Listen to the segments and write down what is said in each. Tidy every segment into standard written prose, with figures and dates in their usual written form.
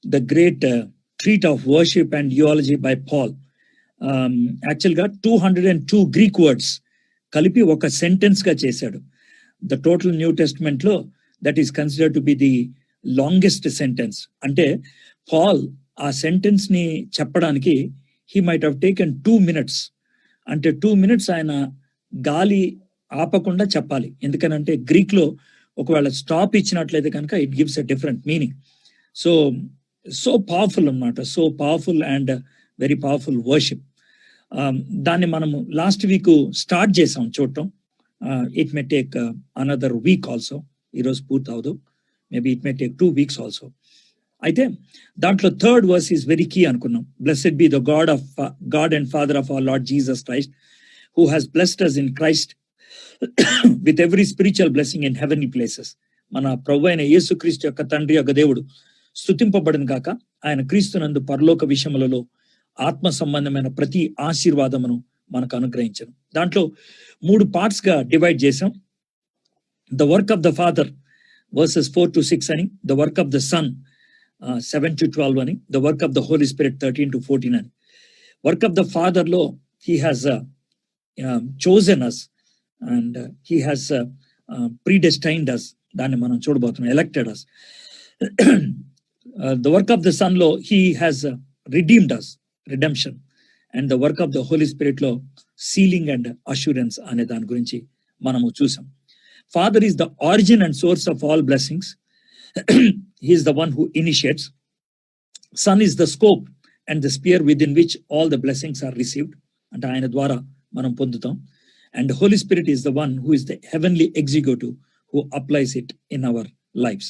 the great treat of worship and eulogy by Paul. Actually, 202 Greek words కలిపి ఒక sentence గా చేశాడు. The total new testament లో that is considered to be the longest sentence. అంటే Paul ఆ sentence ని చెప్పడానికి he might have taken 2 minutes. అంటే 2 minutes ఆయన గాలి ఆపకుండా చెప్పాలి. ఎందుకనంటే గ్రీక్ లో ఒకవేళ స్టాప్ ఇచ్చినట్లయితే కనుక it gives a different meaning. So powerful అన్నమాట. So powerful and very powerful worship. దాన్ని మనము లాస్ట్ వీక్ స్టార్ట్ చేసాం చూడటం. It may take another week also. ఈరోజు పూర్తి అవదు. Maybe it may take 2 weeks also. అయితే దాంట్లో 3rd verse is very key అనుకున్నాం. Blessed be the God and father of our Lord Jesus Christ who has blessed us in Christ with every spiritual blessing in heavenly places. మన ప్రభు అయిన యేసుక్రీస్తు యొక్క తండ్రి యొక్క దేవుడు స్తుతింపబడిన కాక ఆయన క్రీస్తునందు పరలోక విషయములలో ఆత్మ సంబంధమైన ప్రతి ఆశీర్వాదమును మనకు అనుగ్రహించను. దాంట్లో 3 parts గా డివైడ్ చేసాం. The work of the Father verses 4 to 6 అని, the work of the Son 7 to 12 అని, the work of the Holy Spirit 13 to 14 అని. వర్క్ ఆఫ్ ద ఫాదర్ లో he has chosen us and he has predestined us. దాన్ని మనం చూడబోతున్నాం. elected us. The work of the son లో he has redeemed us, redemption. And the work of the Holy Spirit లో sealing and assurance అనే దాని గురించి మనము చూసాం. Father is the origin and source of all blessings. He is the one who initiates. Son is the scope and the sphere within which all the blessings are received. అంటే ఆయన ద్వారా మనం పొందుతాం. And the Holy Spirit is the one who is the heavenly executive who applies it in our lives.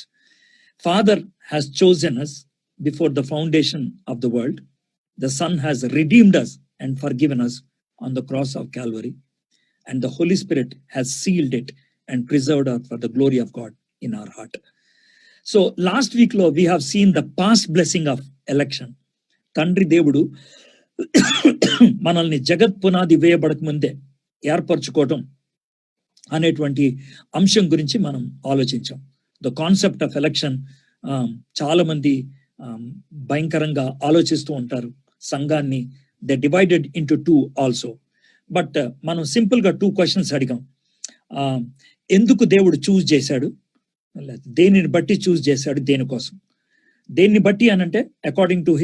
Father has chosen us before the foundation of the world. The Son has redeemed us and forgiven us on the cross of Calvary. And the Holy Spirit has sealed it and preserved us for the glory of God in our heart. So last week lo we have seen the past blessing of election. Tandri Devudu మనల్ని జగత్ పునాది వేయబడక ముందే ఏర్పరచుకోవటం అనేటువంటి అంశం గురించి మనం ఆలోచించాం. The concept of election చాలా మంది భయంకరంగా ఆలోచిస్తూ ఉంటారు. సంఘాన్ని they divided into 2 also. But మనం సింపుల్ గా 2 questions అడిగాం. ఎందుకు దేవుడు చూస్ చేశాడు, దేనిని బట్టి చూస్ చేశాడు, దేనికోసం, దేన్ని బట్టి అనంటే according to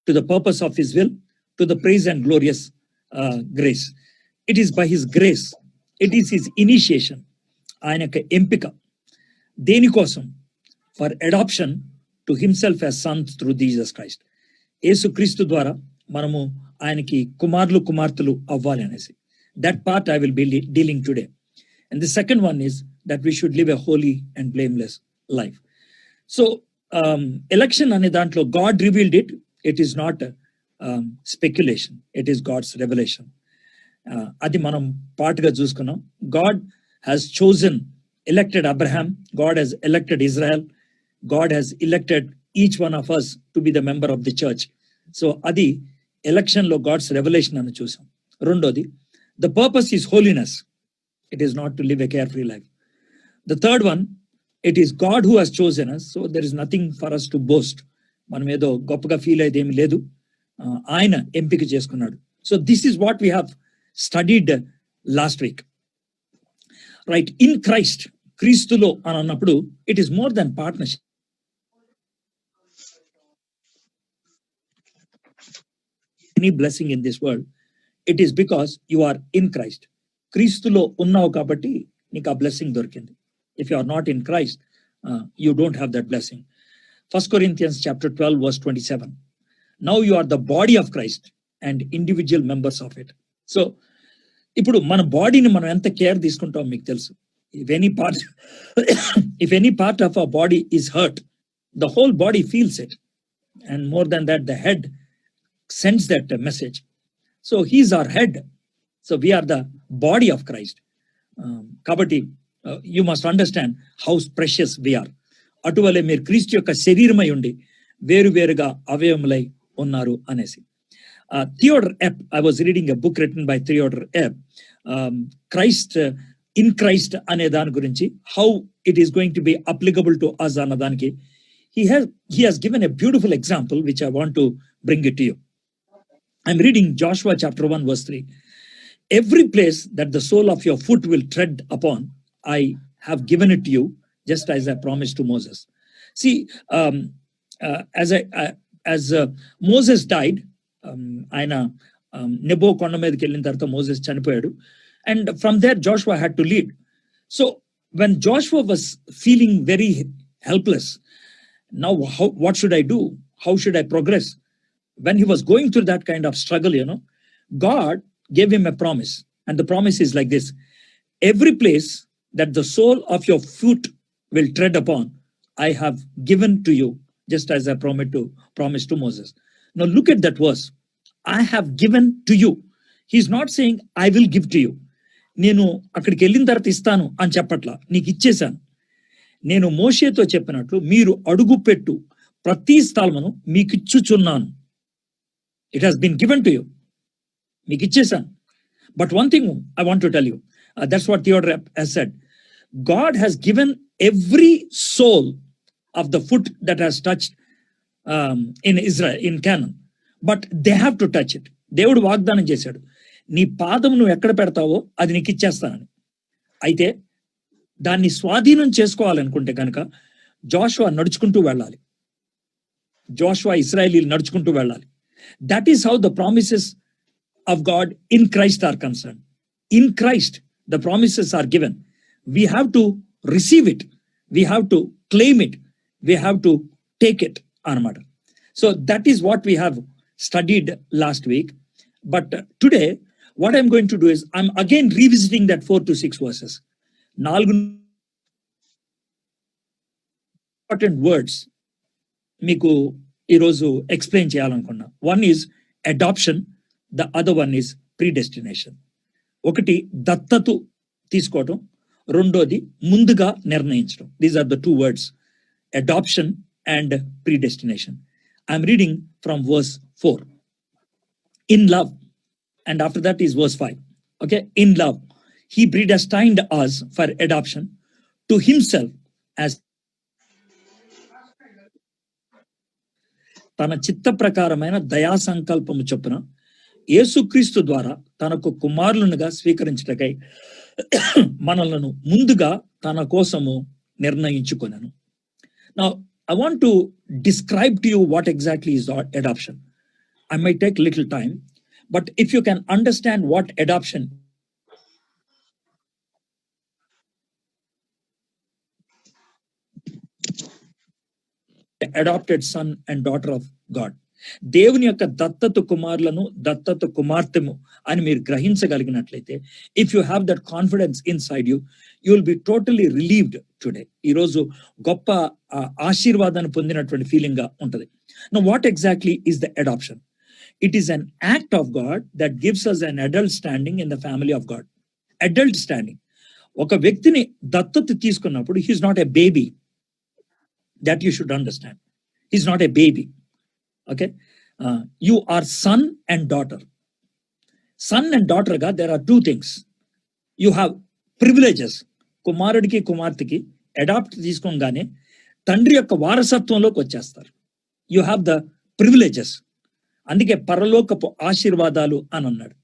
to the purpose of his will, to the praise and glorious grace. It is by his grace, it is his initiation. ఆయన యొక్క ఎంపిక దేనికోసం? For adoption to himself as sons through Jesus Christ. యేసు క్రీస్తు ద్వారా మనము ఆయనకి కుమారులు కుమార్తెలు అవ్వాలి అనేసి. That part I will be dealing today. And the second one is that we should live a holy and blameless life. So election అనే దాంట్లో God revealed it. It is not speculation, it is God's revolution. అది మనం పార్ట్గా చూసుకున్నాం. God has chosen, elected Abraham, God has elected Israel, God has elected each one of us to be the member of the church. So adi election lo God's revelation anu chusam. Rendodi, the purpose is holiness. It is not to live a carefree life. The third one, it is God who has chosen us, so there is nothing for us to boast. Manam edo goppaga feel ayedemi ledu, ayana empika cheskunnadu. So this is what we have studied last week. Right, in Christ, క్రీస్తులో అని అన్నప్పుడు it is more than partnership. Any blessing in this world, it is because you are in Christ. క్రీస్తులో ఉన్నావు కాబట్టి నీకు ఆ blessing దొరికింది. If you are not in Christ, you don't have that blessing. 1 Corinthians chapter 12 verse 27. Now you are the body of Christ and individual members of it. So ఇప్పుడు మన బాడీని మనం ఎంత కేర్ తీసుకుంటాం మీకు తెలుసు. If any part of our body is hurt, the whole body feels it. And more than that, the head sends that message. So he is our head. So we are the body of Christ. Kabati, you must understand how precious we are. Atuvale meer Kristu yokka shareeramai undi veru veruga avayamulai unnaru anesi. Theodor Epp, I was reading a book written by Theodor Epp, Christ, in Christ అనే దాని గురించి, how it is going to be applicable to us అన్న దానికి he has given a beautiful example which I want to bring it to you. I'm reading Joshua chapter 1 verse 3. Every place that the sole of your foot will tread upon, I have given it to you, just as I promised to Moses. See, as Moses died, ఆయన Nebo కొండ మీదకి వెళ్ళిన తర్వాత Moses చనిపోయాడు, and from there Joshua had to lead. So when Joshua was feeling very helpless, now what should I do? How should I progress? When he was going through that kind of struggle, God gave him a promise, and the promise is like this: every place that the sole of your foot will tread upon, I have given to you, just as I promised to Moses. Now look at that verse. I have given to you. He's not saying I will give to you. నేను అక్కడికి వెళ్ళిన తర్వాత ఇస్తాను అని చెప్పట్లా, నీకు ఇచ్చేశాను. నేను మోషేతో చెప్పినట్లు మీరు అడుగు పెట్టు ప్రతి స్థలమును మీకు ఇచ్చుచున్నాను. It has been given to you. మీకు ఇచ్చేశాను. But one thing I want to tell you, that's what Theodore has said. God has given every sole of the foot that has touched in Israel, in Canaan. But they have to touch it. దేవుడు వాగ్దానం చేశాడు, నీ పాదం నువ్వు ఎక్కడ పెడతావో అది నీకు ఇచ్చేస్తానని. అయితే దాన్ని స్వాధీనం చేసుకోవాలనుకుంటే కనుక జోషువా నడుచుకుంటూ వెళ్ళాలి. జోషువా ఇశ్రాయేలీలు నడుచుకుంటూ వెళ్ళాలి. That is how the promises of God in Christ are concerned. In Christ, the promises are given. We have to receive it. We have to claim it. We have to take it. So that is what we have studied last week. But today, what I'm going to do is I'm again revisiting that 4 to 6 verses. 4 important words మీకు ఈరోజు explain చేయాలనుకున్నా. One is adoption, the other one is predestination. ఒకటి దత్తత తీసుకోవటం, రెండోది ముందుగా నిర్ణయించడం. These are the two words, adoption and predestination. I'm reading from verse 4. In love, and after that is verse 5. Okay, in love, he predestined us for adoption to himself as తన చిత్త ప్రకారమైన దయా సంకల్పము చొప్పున యేసుక్రీస్తు ద్వారా తనకు కుమారులుగా స్వీకరించుటకై మనలను ముందుగా తన కోసము నిర్ణయించుకొనెను. Now I want to describe to you what exactly is adoption. I might take little time, but if you can understand what adoption, adopted son and daughter of God, దేవుని యొక్క దత్తత కుమారులను దత్తత కుమార్తెము అని మీరు గ్రహించగలిగినట్లయితే, if you have that confidence inside you, you will be totally relieved today. ఈరోజు గొప్ప ఆశీర్వాదాన్ని పొందినటువంటి ఫీలింగ్ గా ఉంటది. Now what exactly is the adoption? It is an act of God that gives us an adult standing in the family of God. Adult standing. ఒక వ్యక్తిని దత్తత తీసుకున్నప్పుడు he is not a baby. That you should understand. He is not a baby. Okay? You are son and daughter. Son and daughter ga there are two things. You have privileges. కుమారుడికి కుమార్తెకి adapt తీసుకోగానే తండ్రి యొక్క వారసత్వంలోకి వచ్చేస్తారు. You have the privileges. అందుకే పరలోకపు ఆశీర్వాదాలు అని అన్నాడు.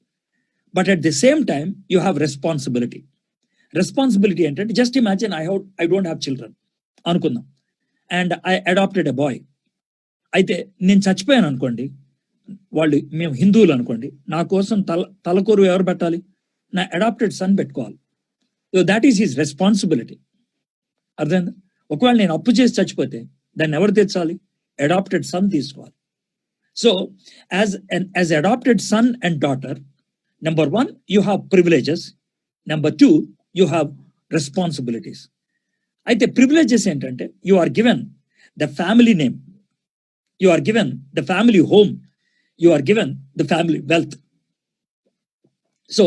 But at the same time you have responsibility. Responsibility ఏంటంటే, just imagine I don't have children అనుకుందాం, and I adopted a boy. అయితే నేను చచ్చిపోయాను అనుకోండి, మేము హిందువులు అనుకోండి, నా కోసం తలకూరు ఎవరు పెట్టాలి? నా అడాప్టెడ్ సన్ పెట్టుకోవాలి. So that is his responsibility. అర్థమైందా? ఒకవేళ నేను అప్పు చేసి చచ్చిపోతే దాన్ని ఎవరు తెచ్చాలి? అడాప్టెడ్ సన్ తీసుకోవాలి. So, as adopted son and daughter, number one, you have privileges. Number two, you have responsibilities. Aithe privileges entante, you are given the family name, you are given the family home, you are given the family wealth. So,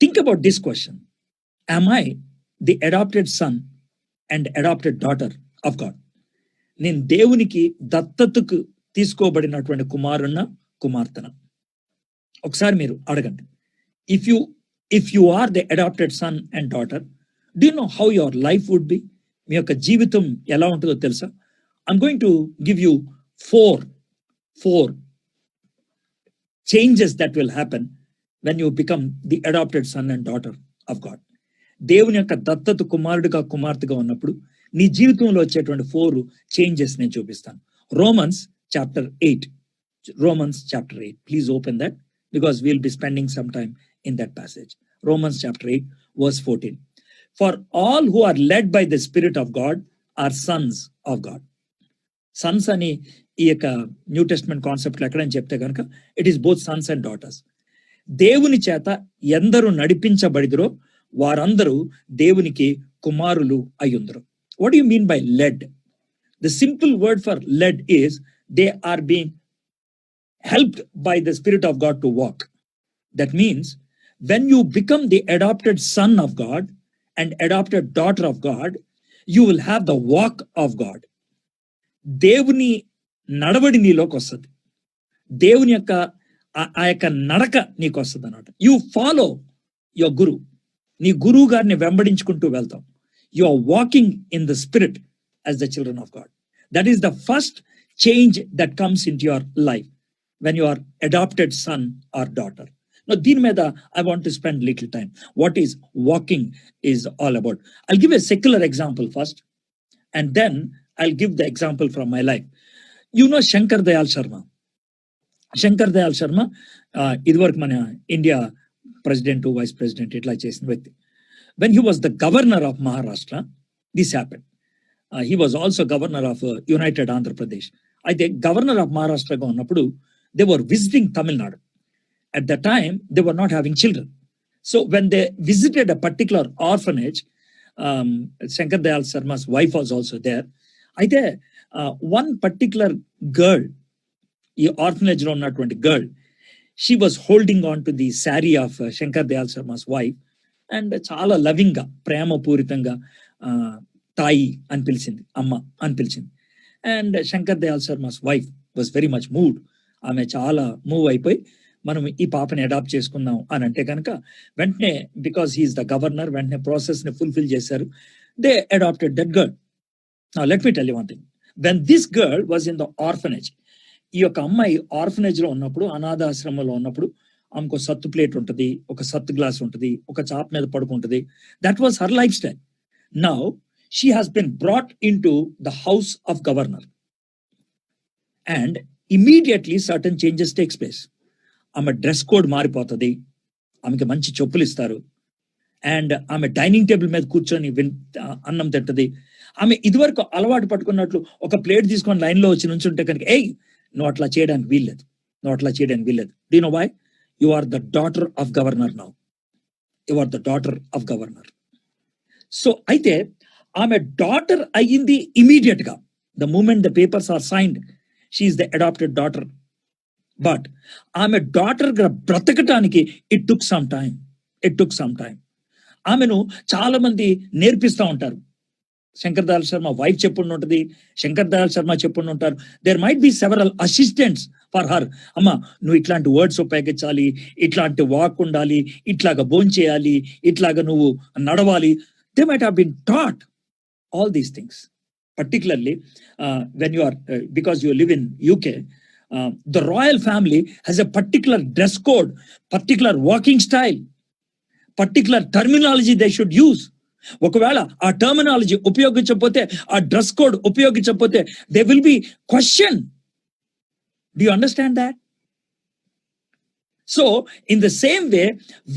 think about this question: am I the adopted son and adopted daughter of God? Nen devuniki dattatuku తీసుకోబడినటువంటి కుమారున్న కుమార్తెన. ఒకసారి మీరు అడగండి, if you are the adopted son and daughter, do you know how your life would be? మీ యొక్క జీవితం ఎలా ఉంటుందో తెలుసా? I'm going to give you four changes that will happen when you become the adopted son and daughter of God. దేవుని యొక్క దత్తత కుమారుడిగా కుమార్తెగా ఉన్నప్పుడు నీ జీవితంలో వచ్చేటువంటి 4 చేంజెస్ నేను చూపిస్తాను. Romans chapter 8. Please open that because we'll be spending some time in that passage. Romans chapter 8 verse 14. For all who are led by the Spirit of God are sons of God. Sons అని ఈ యొక్క new testament concept ఎక్కడని చెప్తే కనుక it is both sons and daughters. దేవుని చేత ఎందరూ నడిపించబడిదరో వారందరూ దేవునికి కుమారులు అయ్యుందరు. What you mean by led? The simple word for led is they are being helped by the Spirit of God to walk. That means when you become the adopted son of God and adopted daughter of God, you will have the walk of God. దేవుని నడవడి నీలోకి వస్తుంది. దేవుని యొక్క ఆ యొక్క నడక నీకు వస్తుంది అన్నమాట. You follow your guru. నీ గురువు గారిని వెంబడించుకుంటూ వెళ్తాం. You are walking in the Spirit as the children of God. That is the first change that comes into your life when you are adopted son or daughter. Now, దీని మీద I want to spend little time. What is walking is all about. I'll give a secular example first, and then I'll give the example from my life. You know Shankar Dayal Sharma. Shankar Dayal Sharma, ఇదివరకు మన India president vice president ఇట్లా చేసిన వ్యక్తి. When he was the governor of Maharashtra, this happened. He was also governor of United Andhra Pradesh. అయితే governor of మహారాష్ట్రగా ఉన్నప్పుడు they were visiting Tamil Nadu. At that time, they were not having children. So when they visited a particular orphanage, Shankar Dayal Sharma's wife was also there. Aithe one particular girl, the orphanage lo unnatuvanti girl, she was holding on to the saree of Shankar Dayal Sharma's wife and chaala loving ga, prema pooritanga tayi ani pilichindi, amma ani pilichindi. And Shankar Dayal Sharma's wife was very much moved. ఆమె చాలా move అయిపోయి మనం ఈ పాపని adapt చేసుకుందాం అని అంటే కనుక వెంటనే బికాస్ హీఈస్ ద గవర్నర్ వెంటనే ప్రాసెస్ ని ఫుల్ఫిల్ చేశారు. They adopted that girl. Now let me tell you one thing. When this girl was in the orphanage, ఈ యొక్క అమ్మాయి ఆర్ఫనేజ్ లో ఉన్నప్పుడు, అనాథాశ్రమంలో ఉన్నప్పుడు ఆమెకు సత్తు ప్లేట్ ఉంటుంది, ఒక సత్తు గ్లాస్ ఉంటుంది, ఒక చాప్ మీద పడుకుంటుంది. That was her life style. Now she has been brought in to the house of governor and immediately certain changes takes place. ఆమె డ్రెస్ కోడ్ మారిపోతుంది, ఆమెకి మంచి చెప్పులు ఇస్తారు, అండ్ ఆమె డైనింగ్ టేబుల్ మీద కూర్చొని అన్నం తింటది. ఆమె ఇదివరకు అలవాటు పట్టుకున్నట్లు ఒక ప్లేట్ తీసుకొని లైన్లో వచ్చి నుంచి ఉంటే కనుక నువ్వు అట్లా చేయడానికి వీల్లేదు. Do you know why? You are the daughter of governor now. You are the daughter of governor. So అయితే ఆమె డాటర్ అయ్యింది ఇమీడియట్ గా. The moment the papers are signed, she is the adopted daughter. But ఆమె daughter గా బ్రతకటానికి it took some time. ఆమెను చాలా మంది నేర్పిస్తూ ఉంటారు. శంకర్ దయాళ్ శర్మ వైఫ్ చెప్పుండి ఉంటుంది, శంకర్ దయాళ్ శర్మ చెప్పుండి ఉంటారు. There might be several assistants for her. అమ్మా నువ్వు ఇట్లాంటి వర్డ్స్ ఉపయోగించాలి, ఇట్లాంటి వాక్ ఉండాలి, ఇట్లాగా భోంచేయాలి, ఇట్లాగా నువ్వు నడవాలి. They might have been taught all these things. Particularly when you are, because you live in UK, the royal family has a particular dress code, particular walking style, particular terminology they should use. ఒకవేళ ఆ terminology ఉపయోగించకపోతే, ఆ dress code ఉపయోగించకపోతే, they will be questioned. Do you understand that? So in the same way,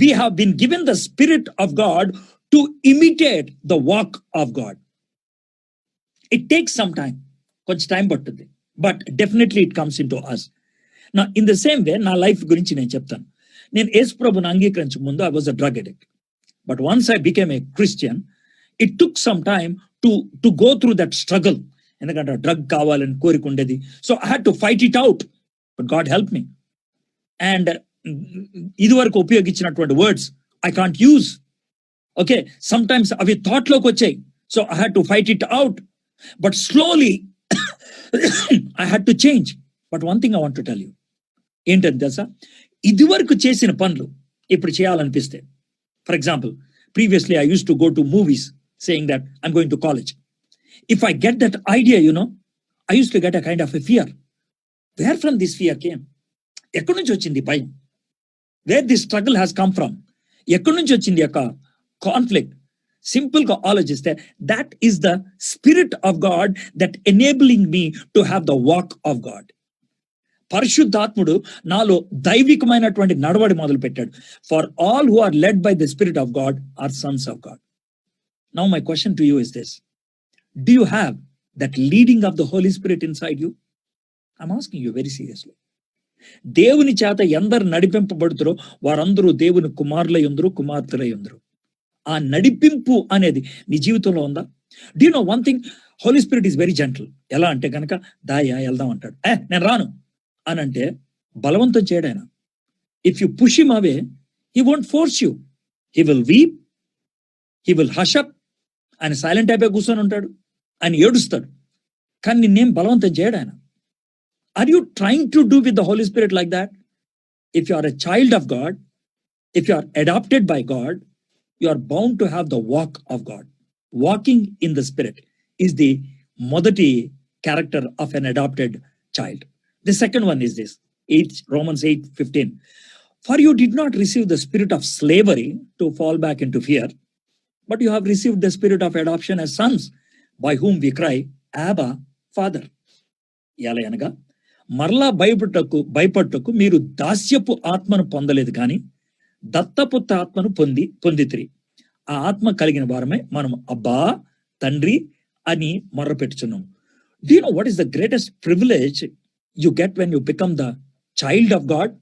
we have been given the Spirit of God to imitate the walk of God. It takes some time, కొంచెం time పట్టుద్ది, but definitely it comes into us. నా in the same way నా life గురించి నేను చెప్తాను. నేను యేసు ప్రభుని అంగీకరించక ముందు I was a drug addict. But once I became a Christian, it took some time to go through that struggle. ఎందుకంటే డ్రగ్ కావాలని కోరిక ఉండేది. So I had to fight it out, but God help me. And ఇదివరకు ఉపయోగించినటువంటి words I can't use. Okay, sometimes అవి thought లోకి వచ్చాయి. So I had to fight it out. But slowly, I had to change. But one thing I want to tell you, ఏంటంటే తెలుసా, ఇదివరకు చేసిన పనులు ఇప్పుడు చేయాలనిపిస్తే. For example, previously I used to go to movies saying that I'm going to college. If I get that idea, I used to get a kind of a fear. Where from this fear came? ఎక్కడి నుంచి వచ్చింది భయం? Where this struggle has come from? ఎక్కడి నుంచి వచ్చింది యొక్క conflict? Simple గా ఆలోచిస్తే that is the spirit of God that enabling me to have the walk of God. పరిశుద్ధాత్ముడు నాలో దైవికమైనటువంటి నడవడి మొదలు పెట్టాడు. For all who are led by the Spirit of God are sons of God. Now my question to you is this: do you have that leading of the Holy Spirit inside you? I'm asking you very seriously. దేవుని చేత ఎందరు నడిపింపబడుతారో వారందరూ దేవుని కుమారులై ఉందరు, కుమార్తెలై ఉందరు. ఆ నడిపింపు అనేది నీ జీవితంలో ఉందా? Do you know one thing? Holy Spirit is very gentle. ఎలా అంటే కనుక దాయా వెళ్దాం అంటాడు. నేను రాను అని అంటే బలవంతం చేయడు ఆయన. If you push him away, he won't force you. He will weep, he will hush up. ఆయన సైలెంట్ అయిపోయి కూర్చొని ఉంటాడు, ఆయన ఏడుస్తాడు, కానీ నిన్నేం బలవంతం చేయడు ఆయన. Are you trying to do with the Holy Spirit like that? If you are a child of God, if you are adopted by God, you are bound to have the walk of God. Walking in the spirit is the modati character of an adopted child. The second one is this, Romans 8:15. For you did not receive the spirit of slavery to fall back into fear, but you have received the spirit of adoption as sons, by whom we cry, Abba, Father. ఎలా అనగా మరలా భయపట్టుకు మీరు దాస్యపు ఆత్మను పొందలేదు కానీ దత్తపుత్ర ఆత్మను పొందితిరి. ఆ ఆత్మ కలిగిన వారమే మనం అబ్బా, తండ్రి అని మొర్ర పెట్టుచున్నాం. Do you know what is the greatest privilege you get when you become the child of God?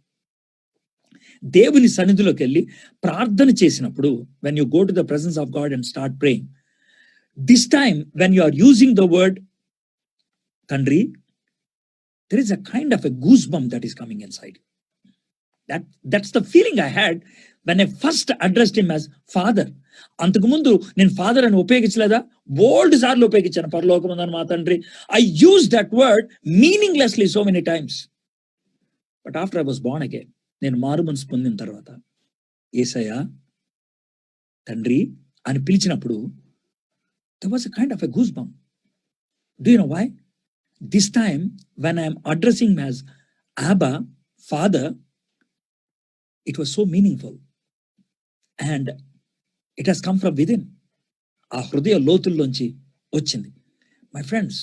దేవుని సన్నిధిలోకి వెళ్ళి ప్రార్థన చేసినప్పుడు, when you go to the presence of God and start praying, this time when you are using the word thandri, there is a kind of a goosebump that is coming inside. That's the feeling I had when I first addressed him as father. అంతకుముందు నేను father అని ఉపయోగించలేదా? బోల్డ్ సార్లు ఉపయోగించాను. పరలోకమందున్న మా తండ్రి. I used that word meaninglessly so many times. But after I was born again, నేను మారు మనసు పొందిన తర్వాత యేసయ్య తండ్రి అని పిలిచినప్పుడు there was a kind of a goosebump. Do you know why? This time when I am addressing him as Abba, Father, it was so meaningful and it has come from within. ఆ హృదయ లోతుల్లోంచి వచ్చింది. My friends,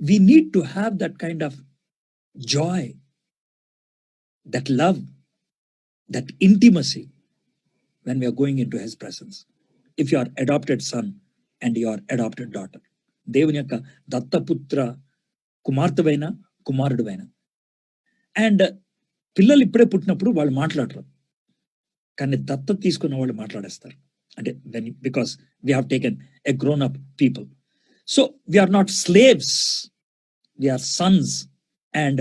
we need to have that kind of joy, that love, that intimacy when we are going into his presence. If you are adopted son and you are adopted daughter, దేవుని యొక్క దత్తపుత్ర కుమార్తెవైనా కుమారుడువైనా. And పిల్లలు ఇప్పుడే పుట్టినప్పుడు వాళ్ళు మాట్లాడరు, కానీ దత్తత తీసుకున్న వాళ్ళు మాట్లాడేస్తారు. అంటే because we have taken a grown up people. So we are not slaves, we are sons and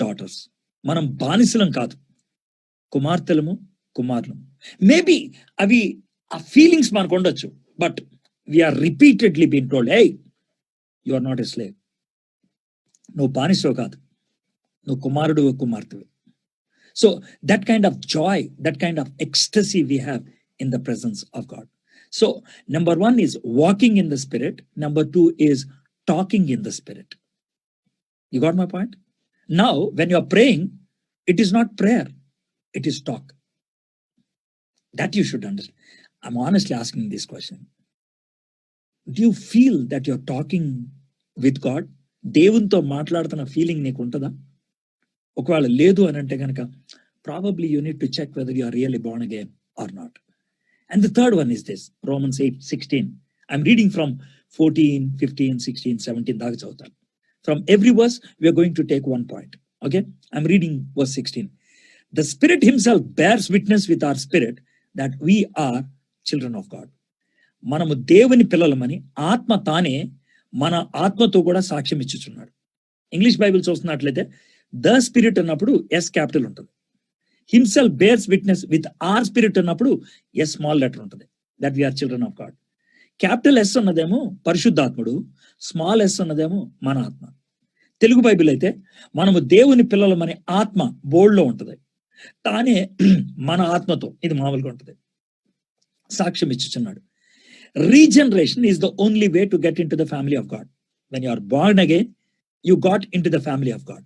daughters. మనం బానిసలం కాదు, కుమార్తెలము కుమారులము. మేబీ అవి ఆ ఫీలింగ్స్ మనకు ఉండొచ్చు, but we're repeatedly been told, hey you are not a slave. నువ్వు బానిసో కాదు, నువ్వు కుమారుడు కుమార్తెవి. So that kind of joy, that kind of ecstasy we have in the presence of God. So number one is walking in the spirit. Number two is talking in the spirit. You got my point? Now, when you are praying, it is not prayer, it is talk. That you should understand. I'm honestly asking this question. Do you feel that you're talking with God? దేవునితో మాట్లాడుతున్న feeling నీకు ఉంటుందా? ఒకవేళ లేదు అని అంటే కనుక probably you need to check whether you are really born again or not. And the third one is this, Romans 8:16. I'm reading from 14, 15, 16, 17 దాకా చదువుతాను. From every verse we're going to take one point. Okay, I'm reading verse 16. The Spirit himself bears witness with our spirit that we are children of God. మనము దేవుని పిల్లలమని ఆత్మ తానే మన ఆత్మతో కూడా సాక్ష్యం ఇచ్చుచున్నాడు. ఇంగ్లీష్ బైబిల్ చూస్తున్నట్లయితే ద స్పిరిట్ అన్నప్పుడు ఎస్ క్యాపిటల్ ఉంటుంది. Himself bears witness with our spirit అన్నప్పుడు ఎస్ స్మాల్ లెటర్ ఉంటుంది. That we're children of God. Capital S ఉన్నదేమో పరిశుద్ధాత్ముడు, స్మాల్ ఎస్ ఉన్నదేమో మన ఆత్మ. తెలుగు బైబిల్ అయితే మనము దేవుని పిల్లలమని ఆత్మ బోల్డ్లో ఉంటుంది, తానే మన ఆత్మతో, ఇది మామూలుగా ఉంటుంది, సాక్ష్యం ఇచ్చుచున్నాడు. Regeneration is the only way to get into the family of God. When you are born again, you got into the family of God.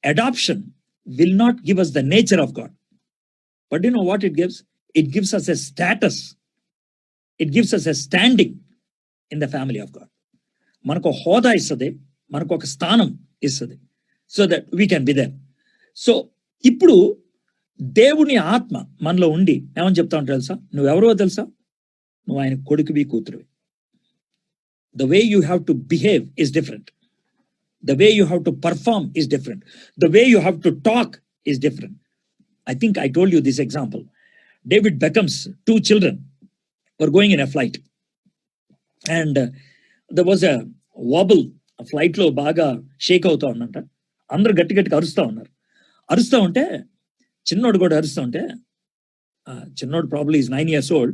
Adoption will not give us the nature of God. But you know what it gives? It gives us a status. It gives us a standing in the family of God. మనకు హోదా ఇస్తుంది, మనకు ఒక స్థానం ఇస్తుంది, so that we can be there. So ఇప్పుడు దేవుని ఆత్మ మనలో ఉండి ఏమని చెప్తా ఉంటారు తెలుసా? నువ్వెవరో తెలుసా? నువ్వు ఆయన కొడుకువి, కూతురువి. The way you have to behave is different. The way you have to perform is different. The way you have to talk is different. I think I told you this example. David Beckham's 2 children were going in a flight. And there was a wobble. A flight lo baga shake అవుతా ఉందంట. అందరూ గట్టి గట్టిగా అరుస్తూ ఉన్నారు. అరుస్తూ ఉంటే చిన్నోడు కూడా అరుస్తూ ఉంటే, చిన్నోడు probably is 9 years old,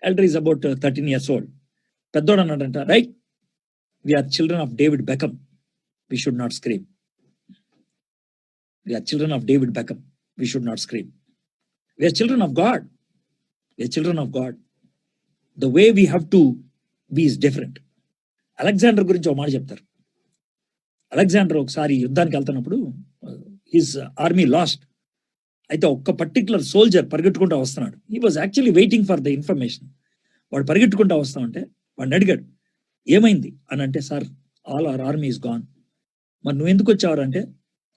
elder is about 13 years old. పెద్దోడు అన్నాడంట, right, we're children of David Beckham, we should not scream. We are children of David Beckham. We should not scream. We are children of God. We are children of God. The way we have to be is different. Alexander గురించి ఒక మాట చెప్తారు. Alexander ఒకసారి యుద్ధానికి వెళ్తున్నప్పుడు his army last. అయితే ఒక్క particular soldier పరిగెట్టుకుంటూ వస్తున్నాడు. He was actually waiting for the information. వాడు పరిగెట్టుకుంటూ వస్తా ఉంటే వాడిని అడిగాడు, ఏమైంది అని అంటే, sir, all our army is gone. మరి నువ్వు ఎందుకు వచ్చావు అంటే,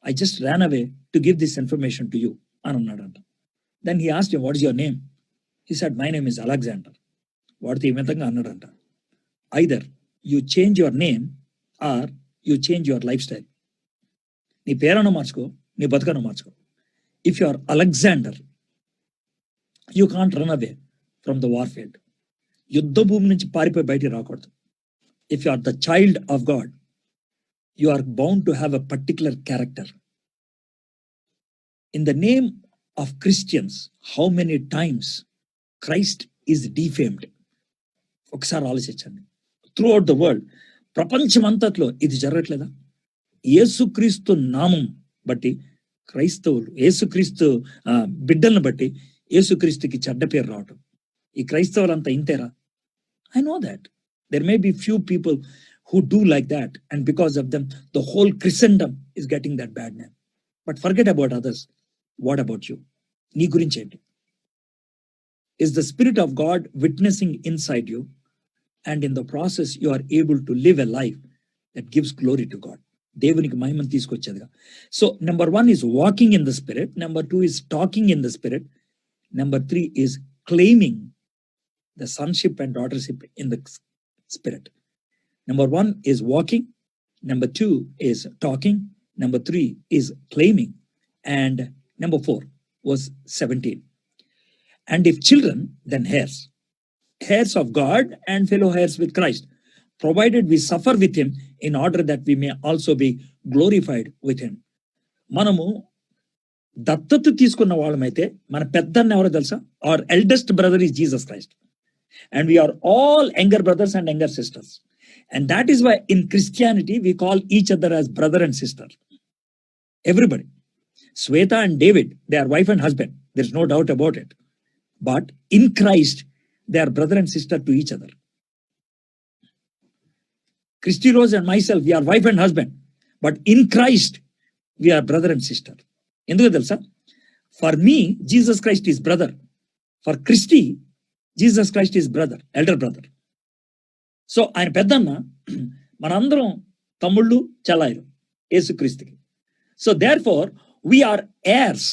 I just ran away to give this information to you అని అన్నాడంట. Then he asked him, what is your name? He said, my name is Alexander. వాడితో ఈ విధంగా అన్నాడంట, either you change your name or you change your life style. నీ పేరను మార్చుకో, నీ బతుకను మార్చుకో. If you are Alexander, you can't run away from the war field. యుద్ధ భూమి నుంచి పారిపోయి బయటికి రాకూడదు. If you are the child of God, you are bound to have a particular character. In the name of Christians, how many times Christ is defamed? ఒకసారి ఆలోచించండి. Through out the world, ప్రపంచమంతట్లో ఇది జరగట్లేదా? యేసుక్రీస్తు నామం బట్టి క్రైస్తవులు, యేసుక్రీస్తు బిడ్డలను బట్టి యేసుక్రీస్తుకి చెడ్డ పేరు రావటం, ఈ క్రైస్తవులంతా ఇంతేరా? I know that. There may be few people who do like that, and because of them, the whole Christendom is getting that bad name. But forget about others. What about you? నీ గురించి ఏంటి? Is the Spirit of God witnessing inside you, and in the process you are able to live a life that gives glory to God? దేవునికి మహిమను తీసుకొచ్చేదిగా. So number 1 is walking in the Spirit. Number 2 is talking in the Spirit. Number 3 is claiming the sonship and daughtership in the Spirit. Number 1 is walking. Number 2 is talking. Number 3 is claiming. And number 4 was 17. And if children, then heirs. Heirs of God and fellow heirs with Christ, provided we suffer with him in order that we may also be glorified with him. మనము దత్తత తీసుకున్న వాళ్ళమైతే మన పెద్దన్న ఎవరో తెలుసా? Our eldest brother is Jesus Christ. And we are all younger brothers and younger sisters. And that is why in Christianity we call each other as brother and sister. Everybody. Sweta and David, they are wife and husband. There's no doubt about it. But in Christ, they are brother and sister to each other. Christy Rose and myself, we are wife and husband. But in Christ, we are brother and sister. ఎందుకు తెలుసా? For me, Jesus Christ is brother. For Christy, Jesus Christ is brother, elder brother. So ఆయన పెద్దన్న, మనందరం తమ్ముళ్ళు చెల్లాయిలు యేసుక్రీస్తుకి. So therefore we are heirs,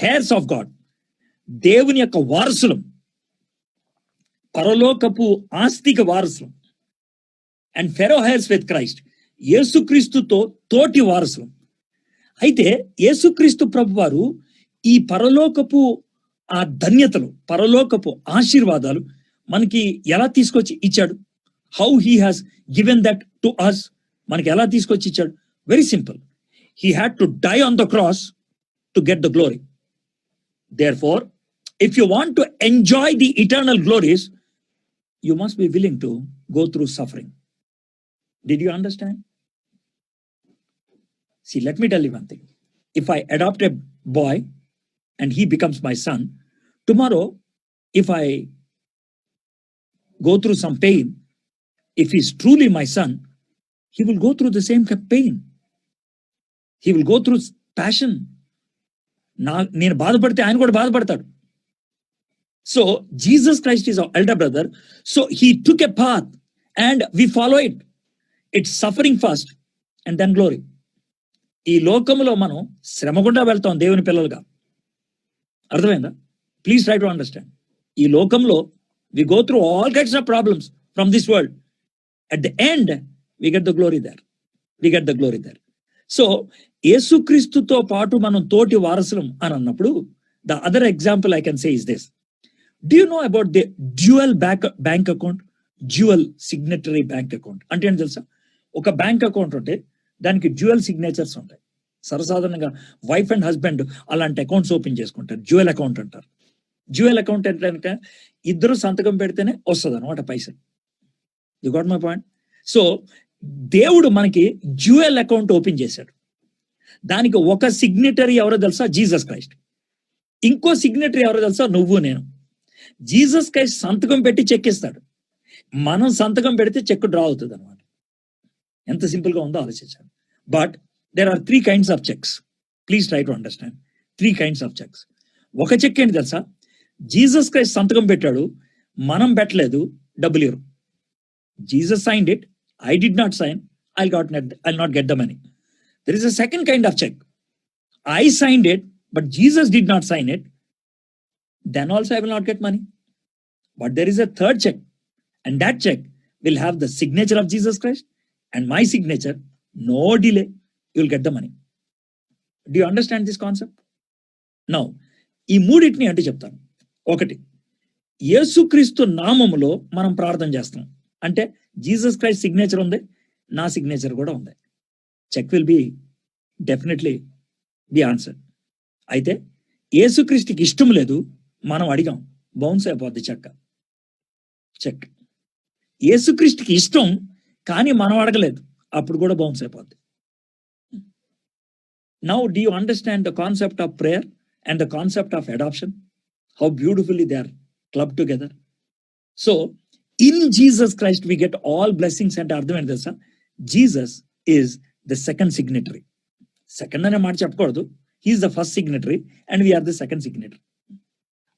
heirs of God. దేవుని యొక్క వారసులం, పరలోకపు ఆస్తికి వారసులం. And fellow heirs with Christ, యేసుక్రీస్తుతో తోటి వారసులం. అయితే యేసుక్రీస్తు ప్రభు వారు ఈ పరలోకపు ఆ ధన్యతలు, పరలోకపు ఆశీర్వాదాలు మనకి ఎలా తీసుకొచ్చి ఇచ్చాడు? How he has given that to us. మనకి ఎలా తీసుకొచ్చి ఇచ్చాడు? Very simple. He had to die on the cross to get the glory. Therefore, if you want to enjoy the eternal glories, you must be willing to go through suffering. Did you understand? See, let me tell you one thing. If I adopt a boy and he becomes my son, tomorrow, if I go through some pain, if he's truly my son, he will go through the same pain. He will go through passion. నేను బాధపడితే ఆయన కూడా బాధపడతాడు. So Jesus Christ is our elder brother. So he took a path and we follow it. It's suffering first and then glory. ఈ లోకములో మనం శ్రమ గుండా వెళ్తాం దేవుని పిల్లలుగా. అర్థమైందా? Please try to understand. ఈ లోకంలో we go through all kinds of problems from this world. At the end, we get the glory there. We get the glory there. So, యేసుక్రీస్తుతో పాటు మనం తోటి వారసులం అని అన్నప్పుడు, the other example I can say is this. Do you know about the dual bank account? Dual signatory bank account. అంటే ఏంటి తెలుసా? ఒక బ్యాంక్ అకౌంట్ ఉంటే దానికి డ్యూయల్ సిగ్నేచర్స్ ఉంటాయి. సర్వసాధారణంగా వైఫ్ అండ్ హస్బెండ్ అలాంటి అకౌంట్స్ ఓపెన్ చేసుకుంటారు. డ్యూయల్ అకౌంట్ అంటారు. డ్యూయల్ అకౌంట్ ఏంటంటే ఇద్దరు సంతకం పెడితేనే వస్తుంది అనమాట పైసలు. You got my point? So దేవుడు మనకి డ్యూయల్ అకౌంట్ ఓపెన్ చేశాడు. దానికి ఒక సిగ్నేటరీ ఎవరో తెలుసా? Jesus Christ. ఇంకో సిగ్నేటరీ ఎవరో తెలుసా? నువ్వు నేను. జీసస్ క్రైస్ట్ సంతకం పెట్టి చెక్ ఇస్తాడు. మనం సంతకం పెడితే చెక్ డ్రా అవుతుంది అనమాట. ఎంత సింపుల్ గా ఉందో ఆలోచించాను. But there are 3 kinds of cheques. Please try to understand. 3 kinds of cheques. ఒక చెక్ ఏంటి తెలుసా? జీసస్ క్రైస్ట్ సంతకం పెట్టాడు, మనం పెట్టలేదు, డబ్బులు ఇరు. Jesus signed it, I did not sign, I'll not get the money. There is a second kind of cheque. I signed it, but Jesus did not sign it, then also I will not get money. But there is a third check, and that check will have the signature of Jesus Christ and my signature. No delay, you will get the money. Do you understand this concept? Now, ఈ మూడింటిని అంటే చెప్తాను. ఒకటి, యేసుక్రీస్తు నామములో మనం ప్రార్థన చేస్తాం. అంటే జీసస్ క్రైస్ట్ సిగ్నేచర్ ఉంది, నా సిగ్నేచర్ కూడా ఉంది. Cheque will be definitely the answer. అయితే యేసుక్రీస్తుకి ఇష్టం లేదు, మనం అడిగాం, బౌన్స్ అయిపోద్ది చెక్. యేసుక్రీస్తుకి ఇష్టం కానీ మనం అడగలేదు, అప్పుడు కూడా బౌన్స్ అయిపోద్ది. Now do you understand the concept of prayer and the concept of adoption? How beautifully they are club together. So in Jesus Christ we get all blessings. అంటే అర్థం ఏంటి తెలుసా? Jesus is the second signatory. Second అనే మాట చెప్పకూడదు. He's the first signatory and we're the second signatory.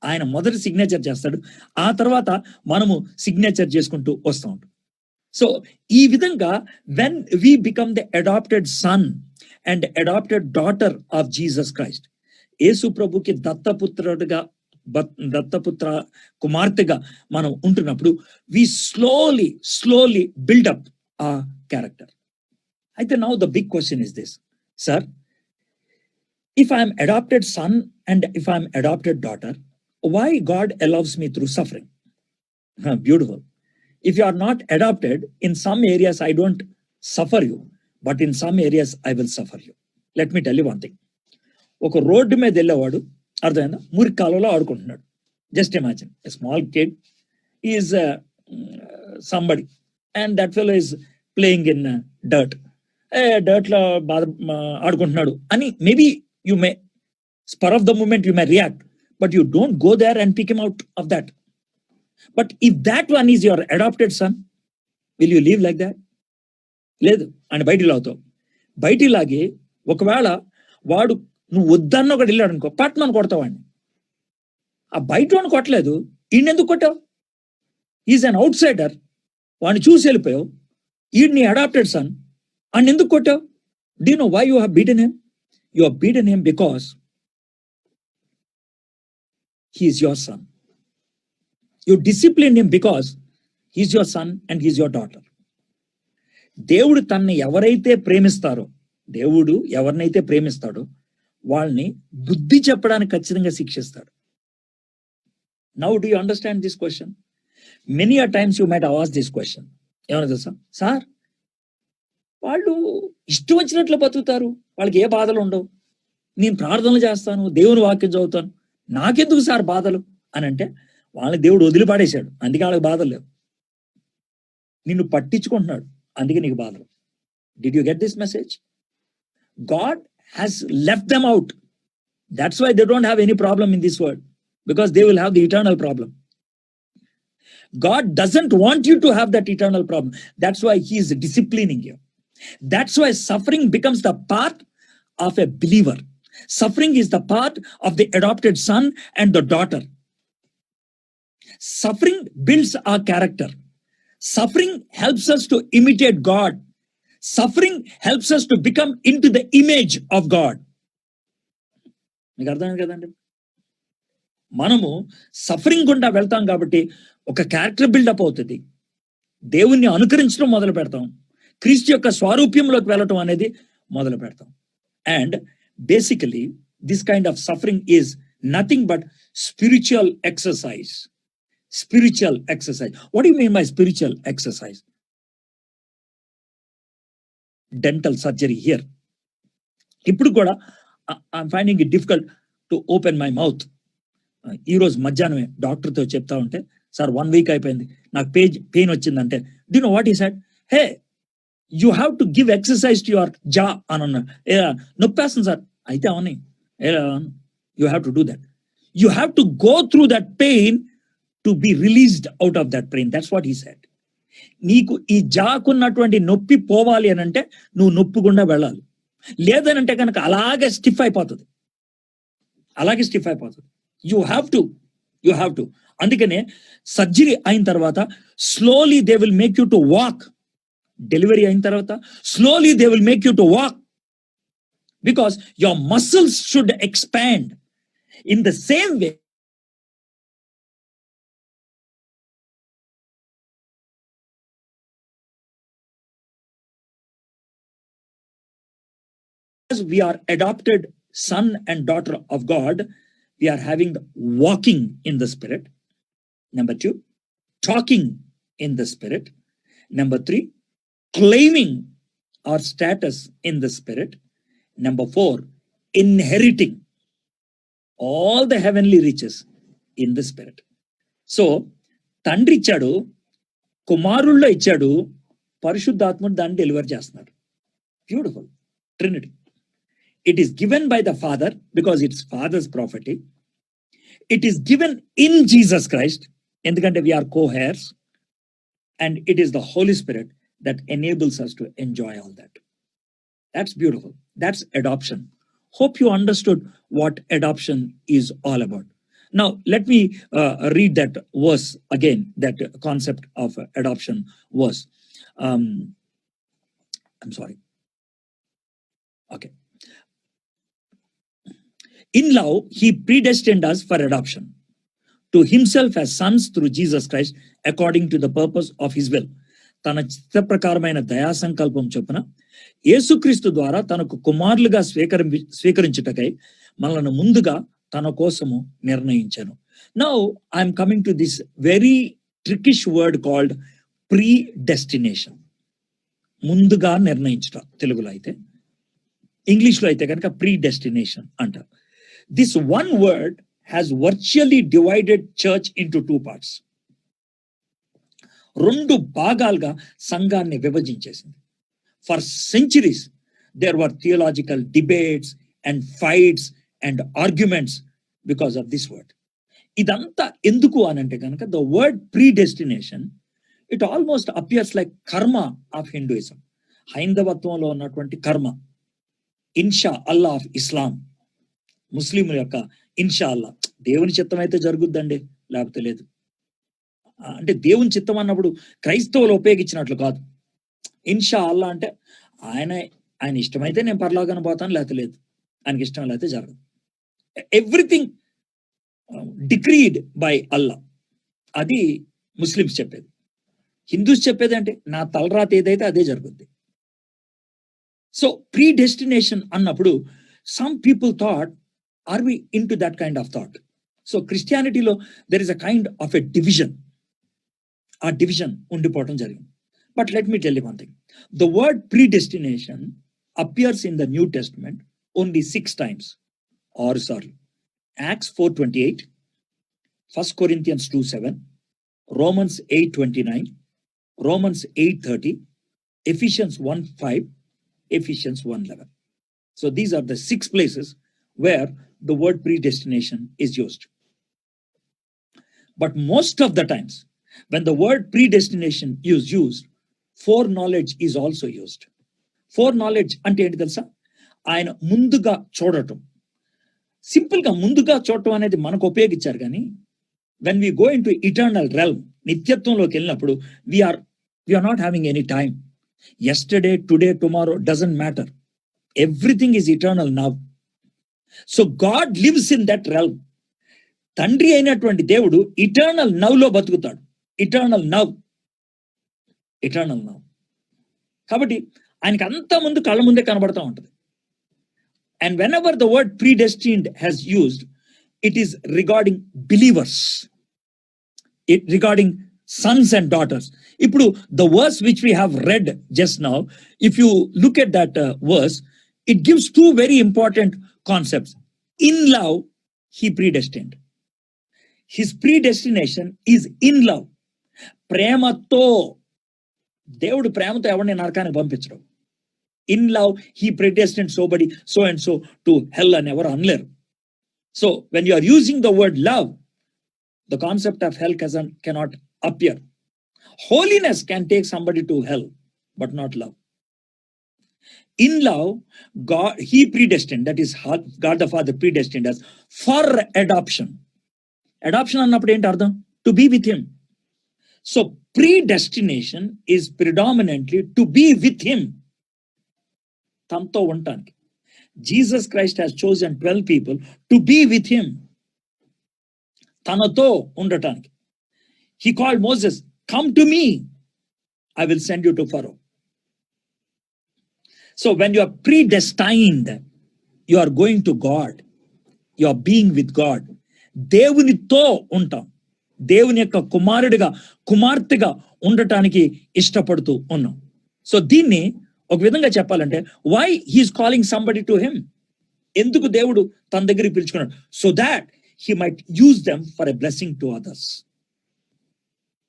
ఆయన మొదటి signature చేస్తాడు, ఆ తర్వాత మనము సిగ్నేచర్ చేసుకుంటూ వస్తూ ఉంటాం. సో ఈ విధంగా when we become the adopted son and adopted daughter of Jesus Christ, Yesu ప్రభుకి దత్తపుత్ర కుమార్తెగా మనం ఉంటున్నప్పుడు వి స్లోలీ బిల్డప్ ఆ క్యారెక్టర్. అయితే now the big question is this, sir, if I am adopted son and if I am adopted daughter, why God allows me through suffering? Beautiful. If you are not adopted, in some areas I don't suffer you, but in some areas I will suffer you. Let me tell you one thing. ఒక రోడ్డు మీద వెళ్ళేవాడు, అర్థమైందా, మురికి కాలంలో ఆడుకుంటున్నాడు. Just imagine a small kid is somebody and that fellow is playing in dirt. Dirt లో ఆడుకుంటున్నాడు అని maybe you may, spur of the moment you may react, but you don't go there and pick him out of that. But if that one is your adopted son, will you live like that? లేదు అని బయటికి లాగుతావు. బయటికి లాగి ఒకవేళ వాడు నువ్వు వద్దన్న ఒకటి వెళ్ళాడు అనుకో, పట్మని కొడతావు వాడిని. ఆ బయట వాడిని కొట్టలేదు, ఈయన ఎందుకు కొట్టావు? ఈజ్ అన్ అవుట్ సైడర్, వాడిని చూసి వెళ్ళిపోయావు. ఈయన నీ అడాప్టెడ్ సన్, అని ఎందుకు కొట్టావు? Do you know why you have beaten him? You have beaten him because he is your son. You disciplined him because he is your son and he is your daughter. దేవుడు తనని ఎవరైతే ప్రేమిస్తాడో వాళ్ళని బుద్ధి చెప్పడానికి ఖచ్చితంగా శిక్షిస్తాడు. Now do you understand this question? Many a times you might have asked this question. ఏమన్నా తెలుసా? Sir, వాళ్ళు ఇష్టం వచ్చినట్లు బతుకుతారు, వాళ్ళకి ఏ బాధలు ఉండవు, నేను ప్రార్థనలు చేస్తాను, దేవుని వాక్యం చదువుతాను, నాకెందుకు సార్ బాధలు అని అంటే, వాళ్ళని దేవుడు వదిలిపాడేశాడు, అందుకే వాళ్ళకి బాధలు లేవు. నిన్ను పట్టించుకుంటున్నాడు, అందుకే నీకు బాధలు. Did you get this message? God has left them out. That's why they don't have any problem in this world, because they will have the eternal problem. God doesn't want you to have that eternal problem. That's why he is disciplining you. That's why suffering becomes the part of a believer. Suffering is the part of the adopted son and the daughter. Suffering builds our character. Suffering helps us to imitate God. Suffering helps us to become into the image of God. మీకు అర్థమైంది కదండి? మనము suffering గుండా వెళ్తాం కాబట్టి ఒక character buildup అవుతుంది. దేవుణ్ణి అనుకరించడం మొదలు పెడతాం. క్రీస్తు యొక్క స్వరూప్యంలోకి వెళ్ళటం అనేది మొదలు పెడతాం. And basically this kind of suffering is nothing but spiritual exercise. Spiritual exercise. What do you mean by spiritual exercise? Dental surgery here. ఇప్పుడు కూడా I'm finding it difficult to open my mouth. ఈ రోజు మధ్యాహ్నమే డాక్టర్తో చెప్తా ఉంటే, sir 1 week అయిపోయింది, నాకు పెయిన్ వచ్చిందంటే, do you know what he said? Hey, you have to give exercise to your jaw అని అన్నా. నొప్పేస్తుంది సార్, అయితే అవని, you have to do that. You have to go through that pain to be released out of that pain. That's what he said. నీకు ఈ జాకున్నటువంటి నొప్పి పోవాలి అని అంటే నువ్వు నొప్పి గుండా వెళ్ళాలి. లేదనంటే కనుక అలాగే స్టిఫ్ అయిపోతుంది. You have to. అందుకనే సర్జరీ అయిన తర్వాత slowly they will make you to walk. Delivery అయిన తర్వాత slowly they will make you to walk, because your muscles should expand. In the same way we are adopted son and daughter of God, we are having walking in the Spirit. Number 2, talking in the Spirit. Number 3, claiming our status in the Spirit. Number 4, inheriting all the heavenly riches in the Spirit. So, తండ్రి ఇచ్చాడు, కుమారుల్లో ఇచ్చాడు, పరిశుద్ధాత్ముడు దాన్ని deliver చేస్తున్నాడు. Beautiful Trinity. It is given by the Father because it's Father's property. It is given in Jesus Christ, ఎందుకంటే we are co-heirs, and it is the Holy Spirit that enables us to enjoy all that. That's beautiful. That's adoption. Hope you understood what adoption is all about. Now, let me read that verse again, that concept of adoption verse. I'm sorry. Okay. In love, he predestined us for adoption to himself as sons through Jesus Christ according to the purpose of his will. తన చిత్త ప్రకారమైన దయా సంకల్పం చొప్పున యేసుక్రీస్తు ద్వారా తనకు కుమారులుగా స్వీకరించుటకై మనలను ముందుగా తన కోసము నిర్ణయించాను. Now I am coming to this very trickish word called predestination. ముందుగా నిర్ణయించుట తెలుగులో అయితే, ఇంగ్లీష్లో అయితే కనుక predestination అంటారు. This one word has virtually divided church into 2 parts. 2 భాగాలుగా సంఘాన్ని విభజించేసింది. For centuries, there were theological debates and fights and arguments because of this word. ఇదంతా ఎందుకు అనంటే కనుక the word predestination, it almost appears like karma of Hinduism. హైందవత్వంలో ఉన్నటువంటి కర్మ, ఇన్షా అల్లా of Islam, ముస్లింల యొక్క ఇన్షా అల్లా, దేవుని చిత్తం అయితే జరుగుద్దండి, లేకపోతే లేదు. అంటే దేవుని చిత్తం అన్నప్పుడు క్రైస్తవులు ఉపయోగించినట్లు కాదు. ఇన్షా అల్లా అంటే ఆయన ఇష్టమైతే నేను పరలోకానికి పోతాను, లేకపోతే లేదు, ఆయనకి ఇష్టం లేకపోతే జరగదు. ఎవ్రీథింగ్ డిక్రీడ్ బై అల్లా, అది ముస్లిమ్స్ చెప్పేది. హిందూస్ చెప్పేది అంటే నా తలరాత ఏదైతే అదే జరుగుద్ది. సో ప్రీడెస్టినేషన్ అన్నప్పుడు some people thought, are we into that kind of thought? So Christianity lo there is a kind of a division. A division undipotam jarigindi. But let me tell you one thing. The word predestination appears in the New Testament only 6 times. Or sorry, Acts 4:28, 1 Corinthians 2:7, Romans 8:29, Romans 8:30, Ephesians 1:5, Ephesians 1:11. So these are the 6 places where the word predestination is used. But most of the times, when the word predestination is used, foreknowledge is also used. Four knowledge అంటే ఏంటి తెలుసా? ఆయన ముందుగా చూడటం. Simple గా ముందుగా చూడటం అనేది మనకు ఉపయోగించారు, కానీ when we go into eternal realm, నిత్యత్వంలోకి వెళ్ళినప్పుడు we are not having any time. Yesterday, today, tomorrow doesn't matter. Everything is eternal now. So God lives in that realm. తండ్రి అయినటువంటి దేవుడు ఇటర్నల్ నవ్ లో బతుకుతాడు. Eternal now. కాబట్టి ఆయనకి అంత ముందు కళ్ళ ముందే కనబడతా ఉంటుంది. And whenever the word predestined has used, it is regarding believers, regarding sons and daughters. Ippudu the verse which we have read just now, if you look at that verse, it gives two very important concepts. In love he predestined. His predestination is in love. ప్రేమతో, దేవుడు ప్రేమతో ఎవరిని నరకానికి పంపించడు. In love he predestined somebody so and so to hell అని ఎవరు అనలేరు. So when you are using the word love, the concept of hell cannot appear. Holiness can take somebody to hell, but not love. In love, God, he predestined, that is God the Father predestined us for adoption. Adoption annappudu enti ardham? To be with him. So predestination is predominantly to be with him. Tanto untaniki. Jesus Christ has chosen 12 people to be with him. Tanato undataniki. He called Moses, come to me, I will send you to Pharaoh. So when you are predestined, you are going to God. You are being with God. దేవునితో ఉంటాం. దేవుని యొక్క కుమారుడిగా, కుమార్తెగా ఉండటానికి ఇష్టపడుతూ ఉన్నాం. So దీన్ని ఒక విధంగా చెప్పాలంటే, why he is calling somebody to him? ఎందుకు దేవుడు తన దగ్గరికి పిలుచుకున్నాడు? So that he might use them for a blessing to others.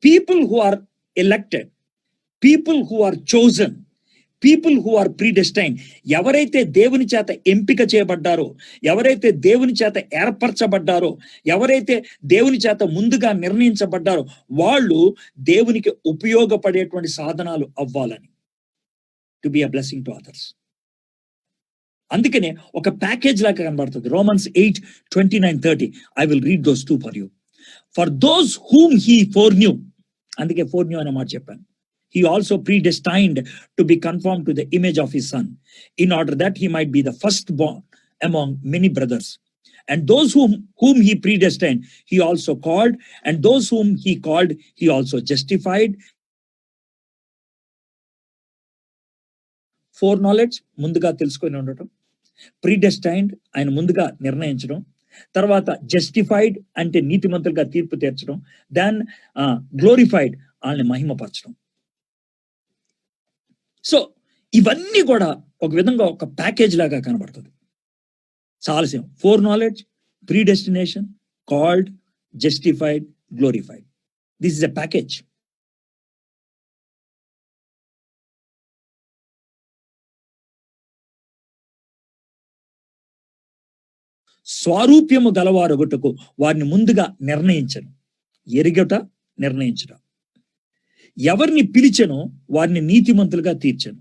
People who are elected, people who are chosen, people who are predestined, ఎవరైతే దేవుని చేత ఎంపిక చేయబడ్డారో, ఎవరైతే దేవుని చేత ఏర్పరచబడ్డారో, ఎవరైతే దేవుని చేత ముందుగా నిర్ణయించబడ్డారో, వాళ్ళు దేవునికి ఉపయోగపడేటువంటి సాధనాలు అవ్వాలని. To be a blessing to others. అందుకనే ఒక ప్యాకేజ్ లాగా కనబడుతుంది. Romans 8:29-30. I will read those two for you. For those whom he foreknew, అందుకే foreknew అనే మాట చెప్పాను. He also predestined to be conformed to the image of his son, in order that he might be the firstborn among many brothers. And those whom he predestined, he also called, and those whom he called, he also justified. Four knowledge, ముందుగా తెలుసుకొని ఉండటం. ప్రీడెస్టైన్డ్, ఆయన ముందుగా నిర్ణయించడం. తర్వాత justified అంటే నీతిమంతులుగా తీర్పు తీర్చడం. దెన్ గ్లోరిఫైడ్, వాళ్ళని మహిమపరచడం. సో ఇవన్నీ కూడా ఒక విధంగా ఒక ప్యాకేజ్ లాగా కనబడుతుంది. చాలా same. Foreknowledge, predestination, called, justified, glorified. This is a package. స్వారూప్యము గలవారొగటకు వారిని ముందుగా నిర్ణయించను. ఎరిగట, నిర్ణయించడం. ఎవరిని పిలిచెనో వారిని నీతిమంతులుగా తీర్చను.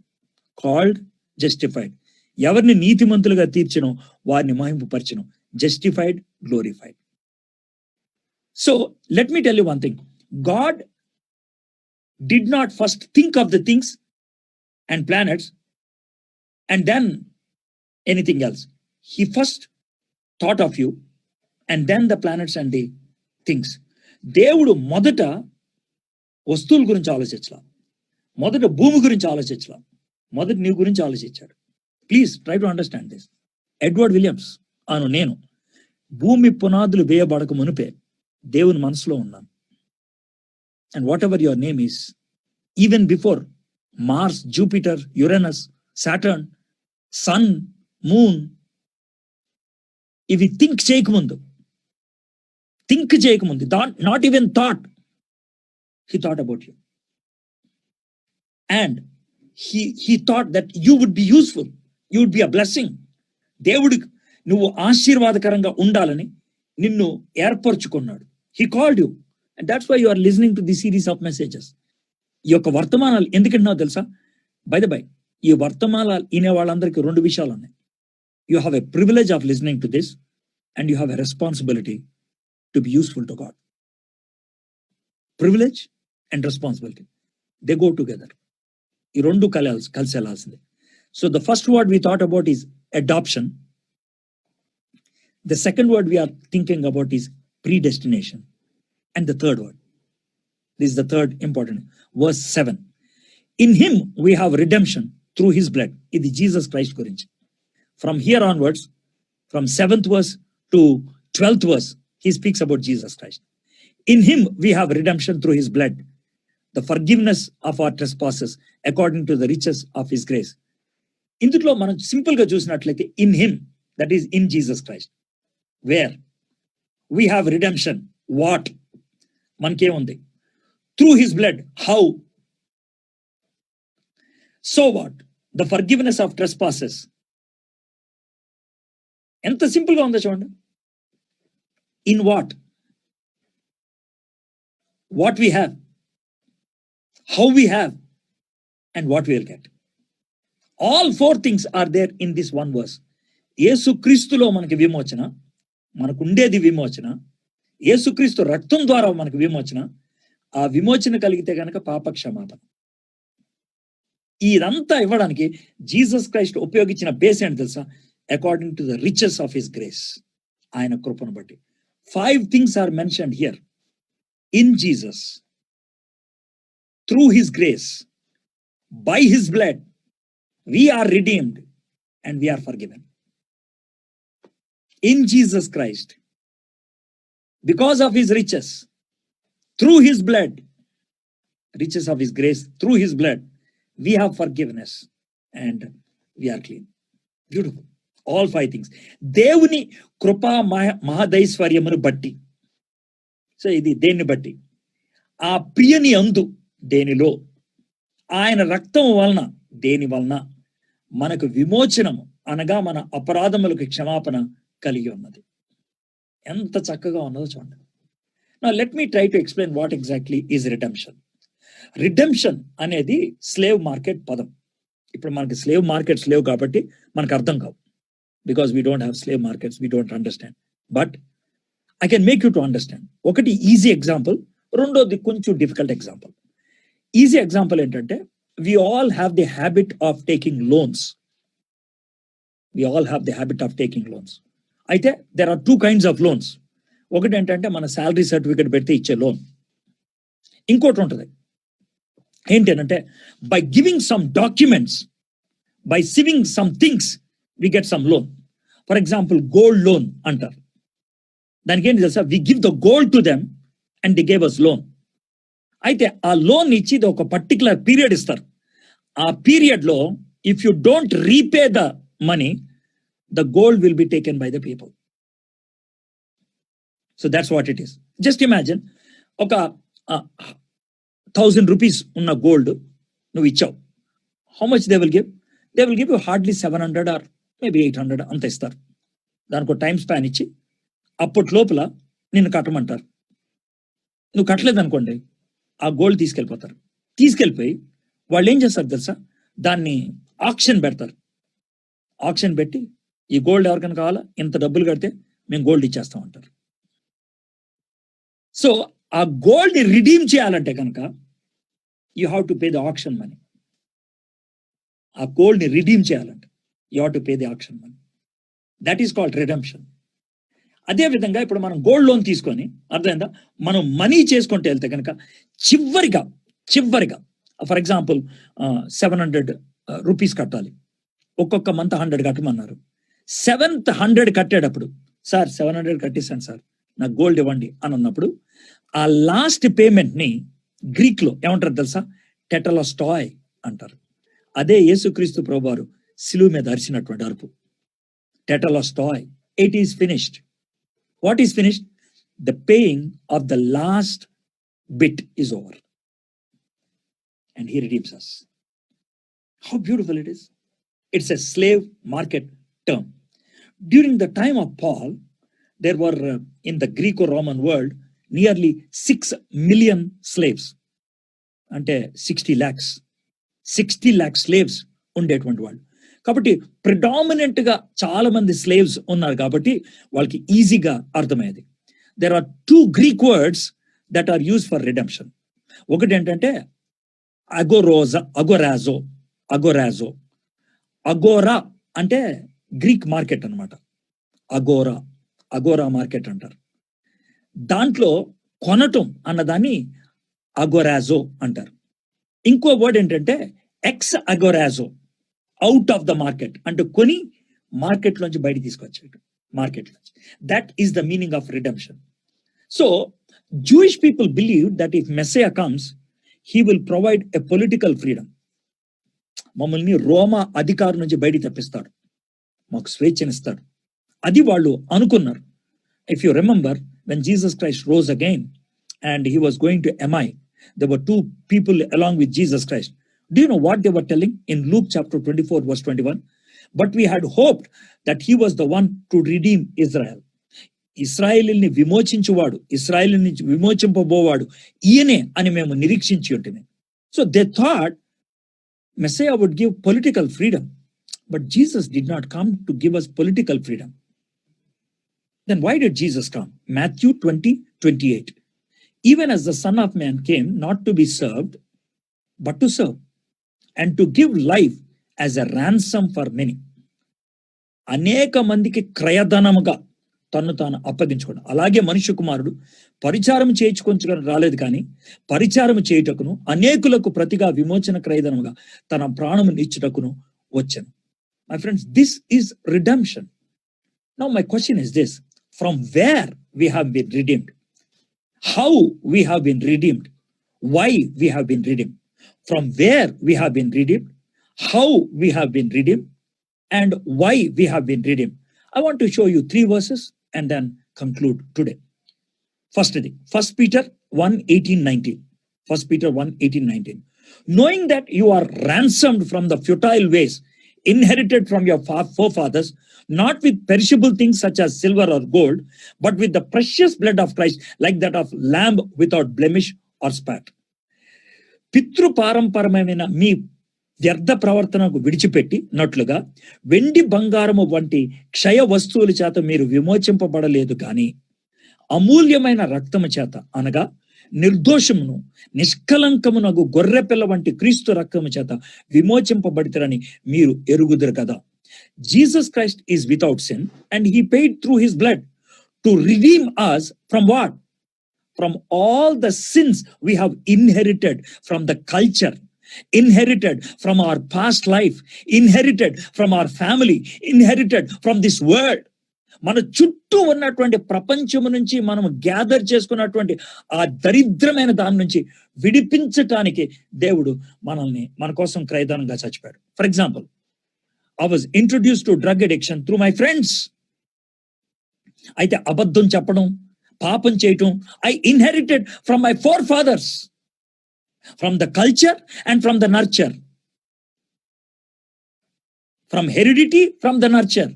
Called, justified. ఎవరిని నీతిమంతులుగా తీర్చనో వారిని మహింపపరచను. Justified, glorified. So let me tell you one thing. God did not first think of the things and planets and then anything else. He first thought of you and then the planets and the things. దేవుడు మొదట వస్తువుల గురించి ఆలోచించలా, మొదట భూమి గురించి ఆలోచించలా, మొదట నీ గురించి ఆలోచించాడు. Please try to understand this. Edward Williams అను నేను భూమి పునాదులు వేయబడక మునిపే దేవుని మనసులో ఉన్నాను. And whatever your name is, even before Mars, Jupiter, Uranus, Saturn, Sun, Moon, ఇవి థింక్ చేయకముందు, not even thought, he thought about you. And he thought that you would be useful, you would be a blessing. దేవుడు నువ్వు ఆశీర్వాదకరంగా ఉండాలని నిన్ను ఏర్పరచుకున్నాడు. He called you. And that's why you are listening to this series of messages. ఈ యొక్క వర్తమానాలు ఎందుకంటున్నావు తెలుసా? బై ద బై, ఈ వర్తమాన వినే వాళ్ళందరికీ రెండు విషయాలు ఉన్నాయి. You have a privilege of listening to this and you have a responsibility to be useful to God. Privilege and responsibility, they go together. ఈ రెండు కలిసి వెళ్ళాల్సిందే. So the first word we thought about is adoption. The second word we are thinking about is predestination. And the third word, this is the third important, verse 7. In him we have redemption through his blood. Idi Jesus Christ gurinchi. From here onwards, from 7th verse to 12th verse, he speaks about Jesus Christ. In him we have redemption through his blood, the forgiveness of our trespasses according to the riches of his grace. ఇందులో మనం simple గా చూసినట్లయితే in him, that is in Jesus Christ, where we have redemption. What? మనకేముంది? Through his blood. How? So what? The forgiveness of trespasses. ఎంత simple గా ఉందో చూడండి. In what? What we have, how we have, and what we will get. All four things are there in this one verse. యేసుక్రీస్తులో మనకి విమోచన, మనకు ఉండేది విమోచన. యేసుక్రీస్తు రక్తం ద్వారా మనకు విమోచన. ఆ విమోచన కలిగితే కనుక పాప క్షమాపణ. ఇదంతా ఇవ్వడానికి జీసస్ క్రైస్ట్ ఉపయోగించిన బేస్ ఏంటి తెలుసా? According to the riches of his grace, ఆయన కృపను బట్టి. 5 things are mentioned here. In Jesus, through his grace, by his blood, we are redeemed and we are forgiven. In Jesus Christ, because of his riches, through his blood, riches of his grace, through his blood, we have forgiveness and we are clean. Beautiful. All 5 things. దేవుని కృపా మహదైశ్వర్యమును బట్టి. So ఇది దేన్ని బట్టి? ఆ ప్రియని అందు, దేనిలో? ఆయన రక్తం వలన, దేని వలన? మనకు విమోచనము అనగా మన అపరాధములకు క్షమాపణ కలిగి ఉన్నది. ఎంత చక్కగా ఉన్నదో చూడండి. Now let me try to explain what exactly is redemption. Redemption అనేది స్లేవ్ మార్కెట్ పదం. ఇప్పుడు మనకి స్లేవ్ మార్కెట్స్ లేవు కాబట్టి మనకు అర్థం కావు. Because we don't have slave markets, we don't understand. But I can make you to understand. ఒకటి ఈజీ ఎగ్జాంపుల్, రెండోది కొంచెం డిఫికల్ట్ ఎగ్జాంపుల్. ఈజీ ఎగ్జాంపుల్ ఏంటంటే, we all have the habit of taking loans. We all have the habit of taking loans. అయితే there are 2 kinds of loans. ఒకటి ఏంటంటే మన salary certificate పెడితే ఇచ్చే లోన్. ఇంకోటి ఉంటుంది ఏంటంటే, by giving some documents, by sieving some things, we get some loan. For example gold loan అంటారు. దానికి ఏంటి తెలుసా? We give the gold to them and they gave us loan. అయితే ఆ లోన్ ఇచ్చి ఒక పర్టికులర్ పీరియడ్ ఇస్తారు. ఆ పీరియడ్ లో if you don't repay the money, the gold will be taken by the people. So that's what it is. Just imagine, ఒక 1000 rupees ఉన్న gold నువ్వు ఇచ్చావు. How much they will give? They will give you hardly 700 or maybe 800 అంత ఇస్తారు. దానికి ఒక time span ఇచ్చి అప్పటి లోపల నిన్ను కట్టమంటారు. నువ్వు కట్టలేదు అనుకోండి, ఆ గోల్డ్ తీసుకెళ్ళిపోతారు. తీసుకెళ్ళిపోయి వాళ్ళు ఏం చేస్తారు తెలుసా? దాన్ని ఆక్షన్ పెడతారు. ఆక్షన్ పెట్టి ఈ గోల్డ్ ఎవరికైనా కావాలా, ఇంత డబ్బులు కడితే మేము గోల్డ్ ఇచ్చేస్తాం అంటారు. సో ఆ గోల్డ్ ని రిడీమ్ చేయాలంటే కనుక you have to pay the auction money. ఆ గోల్డ్ ని రిడీమ్ చేయాలంటే you have to pay the auction money. That is called redemption. అదే విధంగా ఇప్పుడు మనం గోల్డ్ లోన్ తీసుకొని, అర్థమైందా, మనం మనీ చేసుకుంటూ వెళ్తే కనుక చివరిగా ఫర్ ఎగ్జాంపుల్ 700 రూపీస్ కట్టాలి. ఒక్కొక్క మంత్ 100 కట్టమన్నారు. 7th 100 కట్టేటప్పుడు, సార్ 700 కట్టిస్తాను సార్, నాకు గోల్డ్ ఇవ్వండి అని అన్నప్పుడు, ఆ లాస్ట్ పేమెంట్ ని గ్రీక్ లో ఏమంటారు తెలుసా? టెటలోస్టాయ్ అంటారు. అదే యేసుక్రీస్తు ప్రభువారు సిలువ మీద అరిచినటువంటి అరుపు, టెటలోస్టాయ్. It is finished. What is finished? The paying of the last bit is over. And he redeems us. How beautiful it is. It's a slave market term. During the time of Paul, there were in the Greco-Roman world nearly 6 million slaves. Ante 60 lakhs. 60 lakh slaves ఉండేటువంటి వాళ్ళు. కాబట్టి predominant గా చాలా మంది slaves ఉన్నారు కాబట్టి వాళ్ళకి ఈజీగా అర్థమయ్యేది. There are 2 Greek words that are use for redemption. ఒకటి ఏంటంటే అగోరాజో. అగోరా అంటే గ్రీక్ మార్కెట్ అన్నమాట. అగోరా మార్కెట్ అంటారు. దాంట్లో కొనటం అన్నదాన్ని అగోరాజో అంటారు. ఇంకో వర్డ్ ఏంటంటే ఎక్స్ అగోరాజో, అవుట్ ఆఫ్ ద మార్కెట్, అంటే కొని మార్కెట్ లోంచి బయట తీసుకొచ్చేయటం. మార్కెట్ లోంచి. That is the meaning of redemption. So Jewish people believed that if Messiah comes, he will provide a political freedom. మమ్మల్ని రోమా అధికారం నుంచి బయట తప్పిస్తాడు, మాకు స్వేచ్ఛనిస్తాడు, అది వాళ్ళు అనుకున్నారు. If you remember, when Jesus Christ rose again and he was going to Emmaus, there were 2 people along with Jesus Christ. Do you know what they were telling in Luke chapter 24 verse 21? But we had hoped that he was the one to redeem Israel. ఇశ్రాయేలుని విమోచించువాడు, ఇశ్రాయేలు నుంచి విమోచింపబోవాడు ఈయనే అని మేము నిరీక్షించి ఉంటుంది. So they thought Messiah would give political freedom, but Jesus did not come to give us political freedom. Then why did Jesus come? Matthew 20:28. Even as the Son of Man came not to be served, but to serve, and to give life as a ransom for many. అనేక మందికి క్రయధనముగా తను తాను అప్పగించుకోవడం. అలాగే మనుష్య కుమారుడు పరిచారం చేయించుకొని రాలేదు, కానీ పరిచారం చేయుటకును అనేకులకు ప్రతిగా విమోచన క్రయధనముగా తన ప్రాణము ఇచ్చుటకును వచ్చెను. My friends, this is redemption. Now my question is this: from where we have been redeemed? How we have been redeemed? Why we have been redeemed? From where we have been redeemed? How we have been redeemed? And why we have been redeemed? I want to show you 3 verses and then conclude today. First thing, 1 Peter 1:18-19. 1 Peter 1:18-19. Knowing that you are ransomed from the futile ways inherited from your forefathers, not with perishable things such as silver or gold, but with the precious blood of Christ, like that of lamb without blemish or spot. పితృ పారంపరమైన మీ వ్యర్థ ప్రవర్తనకు విడిచిపెట్టినట్లుగా వెండి బంగారము వంటి క్షయ వస్తువుల చేత మీరు విమోచింపబడలేదు, కానీ అమూల్యమైన రక్తము చేత, అనగా నిర్దోషమును నిష్కలంకమునగు గొర్రెపిల్ల వంటి క్రీస్తు రక్తము చేత విమోచింపబడితరని మీరు ఎరుగుదురు కదా. Jesus Christ is without sin, and he paid through his blood to redeem us from what? From all the sins we have inherited from the culture, inherited from our past life, inherited from our family, inherited from this world. మన చుట్టూ ఉన్నటువంటి ప్రపంచం నుంచి మనం gather చేసుకున్నటువంటి ఆ దరిద్రమైన దాని నుంచి విడిపించటానికి దేవుడు మనల్ని మన కోసం క్రయధనంగా చచ్చిపోయాడు. For example, I was introduced to drug addiction through my friends. అయితే అబద్ధం చెప్పడం, పాపం చేయటం I inherited from my forefathers, from the culture and from the nurture, from heredity, from the nurture,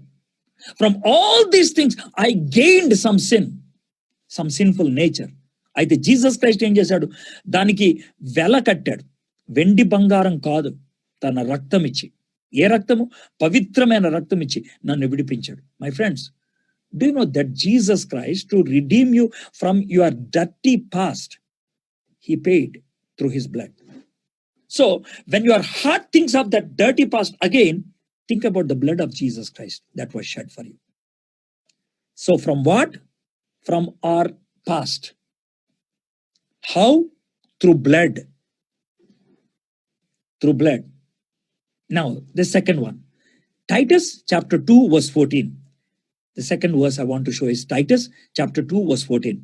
from all these things I gained some sin, some sinful nature. అయితే Jesus Christ ఏం చేశాడు? దానికి వెల కట్టాడు. వెండి బంగారం కాదు, తన రక్తం ఇచ్చి. ఏ రక్తము? పవిత్రమైన రక్తం ఇచ్చి నన్ను విడిపించాడు. My friends, do you know that Jesus Christ, to redeem you from your dirty past, he paid through his blood. So when your heart thinks of that dirty past again, think about the blood of Jesus Christ that was shed for you. So from what? From our past. How? Through blood. Through blood. Now the second one, Titus chapter 2 verse 14. The second verse I want to show is Titus chapter 2 verse 14.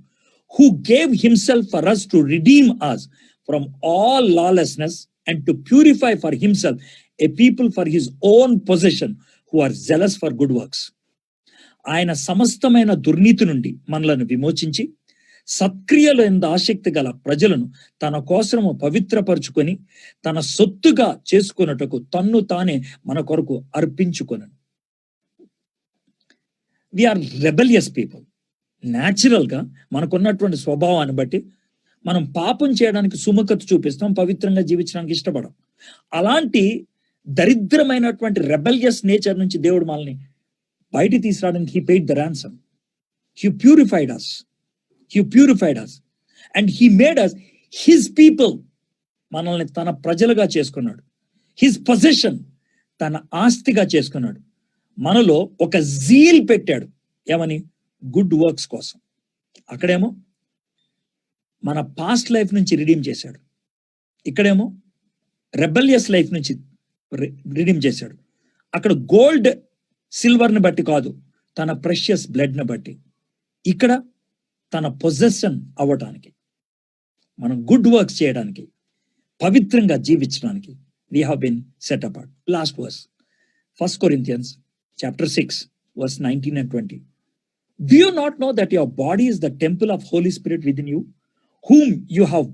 Who gave himself for us to redeem us from all lawlessness and to purify for himself a people for his own possession who are zealous for good works. ఆయన సమస్తమైన దుర్నీతి నుండి మనలను విమోచించి సత్క్రియలు ఎందు ఆసక్తి గల ప్రజలను తన కోసము పవిత్రపరుచుకొని తన సొత్తుగా చేసుకొనుటకు తన్ను తానే మన కొరకు అర్పించుకొనెను. We are rebellious people. Natural గా మనకున్నటువంటి స్వభావాన్ని బట్టి మనం పాపం చేయడానికి సుముఖత చూపిస్తాం, పవిత్రంగా జీవించడానికి ఇష్టపడం. అలాంటి దరిద్రమైనటువంటి రెబెలియస్ నేచర్ నుంచి దేవుడు మనల్ని బయటికి తీసుకురావడానికి he paid the ransom. He purified us. And he made us his people. మనల్ని తన ప్రజలుగా చేసుకున్నాడు. హిజ్ పొజిషన్, తన ఆస్తిగా చేసుకున్నాడు. మనలో ఒక జీల్ పెట్టాడు. ఏమని? గుడ్ వర్క్స్ కోసం. అక్కడేమో మన పాస్ట్ లైఫ్ నుంచి రిడీమ్ చేశాడు. ఇక్కడేమో రెబెలియస్ లైఫ్ నుంచి రిడీమ్ చేశాడు. అక్కడ గోల్డ్ సిల్వర్ని బట్టి కాదు, తన ప్రెషియస్ బ్లడ్ని బట్టి. ఇక్కడ తన పొజెషన్ అవ్వటానికి, మనం గుడ్ వర్క్స్ చేయడానికి, పవిత్రంగా జీవించడానికి we have been set apart. Last verse, 1 Corinthians chapter 6 verse 19 and 20. Do you not know that your body is the temple of Holy Spirit within you, whom you have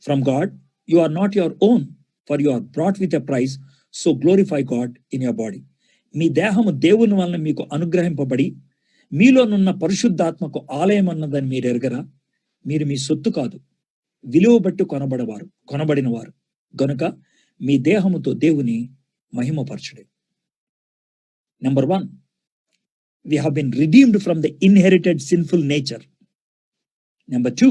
from God? You are not your own, for you are bought with a price, so glorify God in your body. మీ దేహము దేవుని వలన మీకు అనుగ్రహింపబడి మీలోనున్న పరిశుద్ధాత్మకు ఆలయం అన్నదని మీరు ఎరగరా? మీరు మీ సొత్తు కాదు, విలువ బట్టి కొనబడిన వారు గనుక మీ దేహముతో దేవుని మహిమపరచుడి. Number 1, we have been redeemed from the inherited sinful nature. Number 2,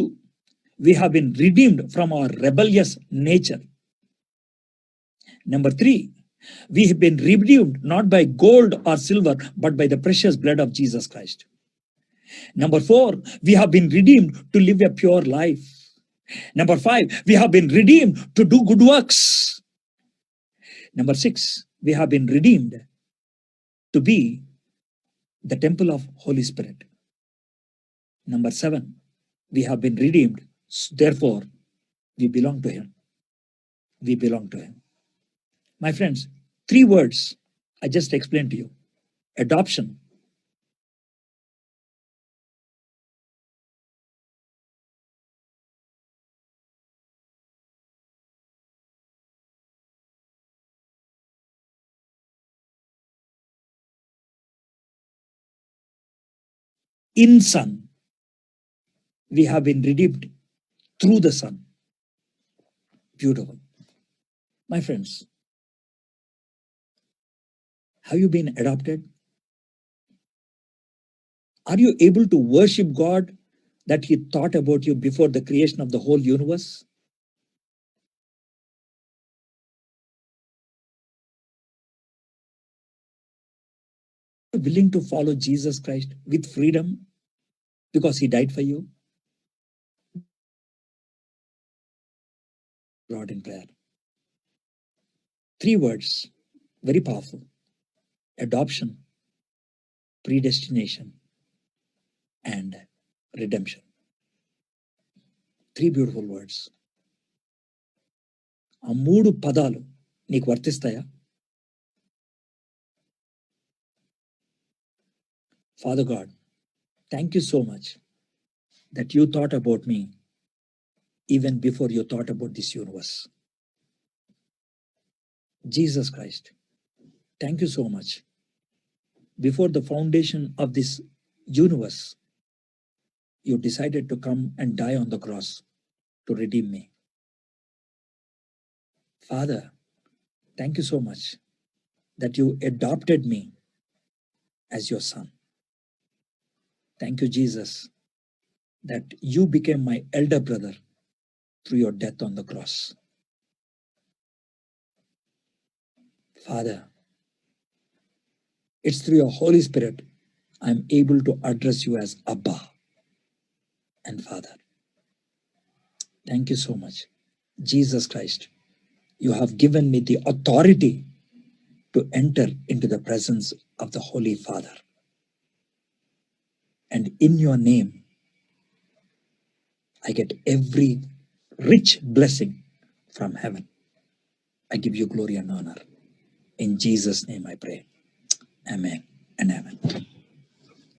we have been redeemed from our rebellious nature. Number 3, we have been redeemed not by gold or silver, but by the precious blood of Jesus Christ. Number 4, we have been redeemed to live a pure life. Number 5, we have been redeemed to do good works. Number 6, we have been redeemed to be the temple of Holy Spirit. Number 7, we have been redeemed, therefore we belong to him. We belong to him. My friends, 3 words I just explained to you. Adoption, in Son. We have been redeemed through the Son. Beautiful. My friends, have you been adopted? Are you able to worship God that he thought about you before the creation of the whole universe? Are you willing to follow Jesus Christ with freedom because he died for you? Lord, in prayer. 3 words, very powerful. Adoption, predestination, and redemption. 3 beautiful words. ఆ 3 పదాలు నీకు వర్తిస్తాయా? Father God, thank you so much that you thought about me even before you thought about this universe. Jesus Christ, thank you so much. Before the foundation of this universe, you decided to come and die on the cross to redeem me. Father, thank you so much that you adopted me as your son. Thank you, Jesus, that you became my elder brother through your death on the cross. Father, it's through your Holy Spirit I'm able to address you as Abba and Father. Thank you so much. Jesus Christ, you have given me the authority to enter into the presence of the Holy Father. And in your name, I get every rich blessing from heaven. I give you glory and honor. In Jesus' name I pray. Amen and amen.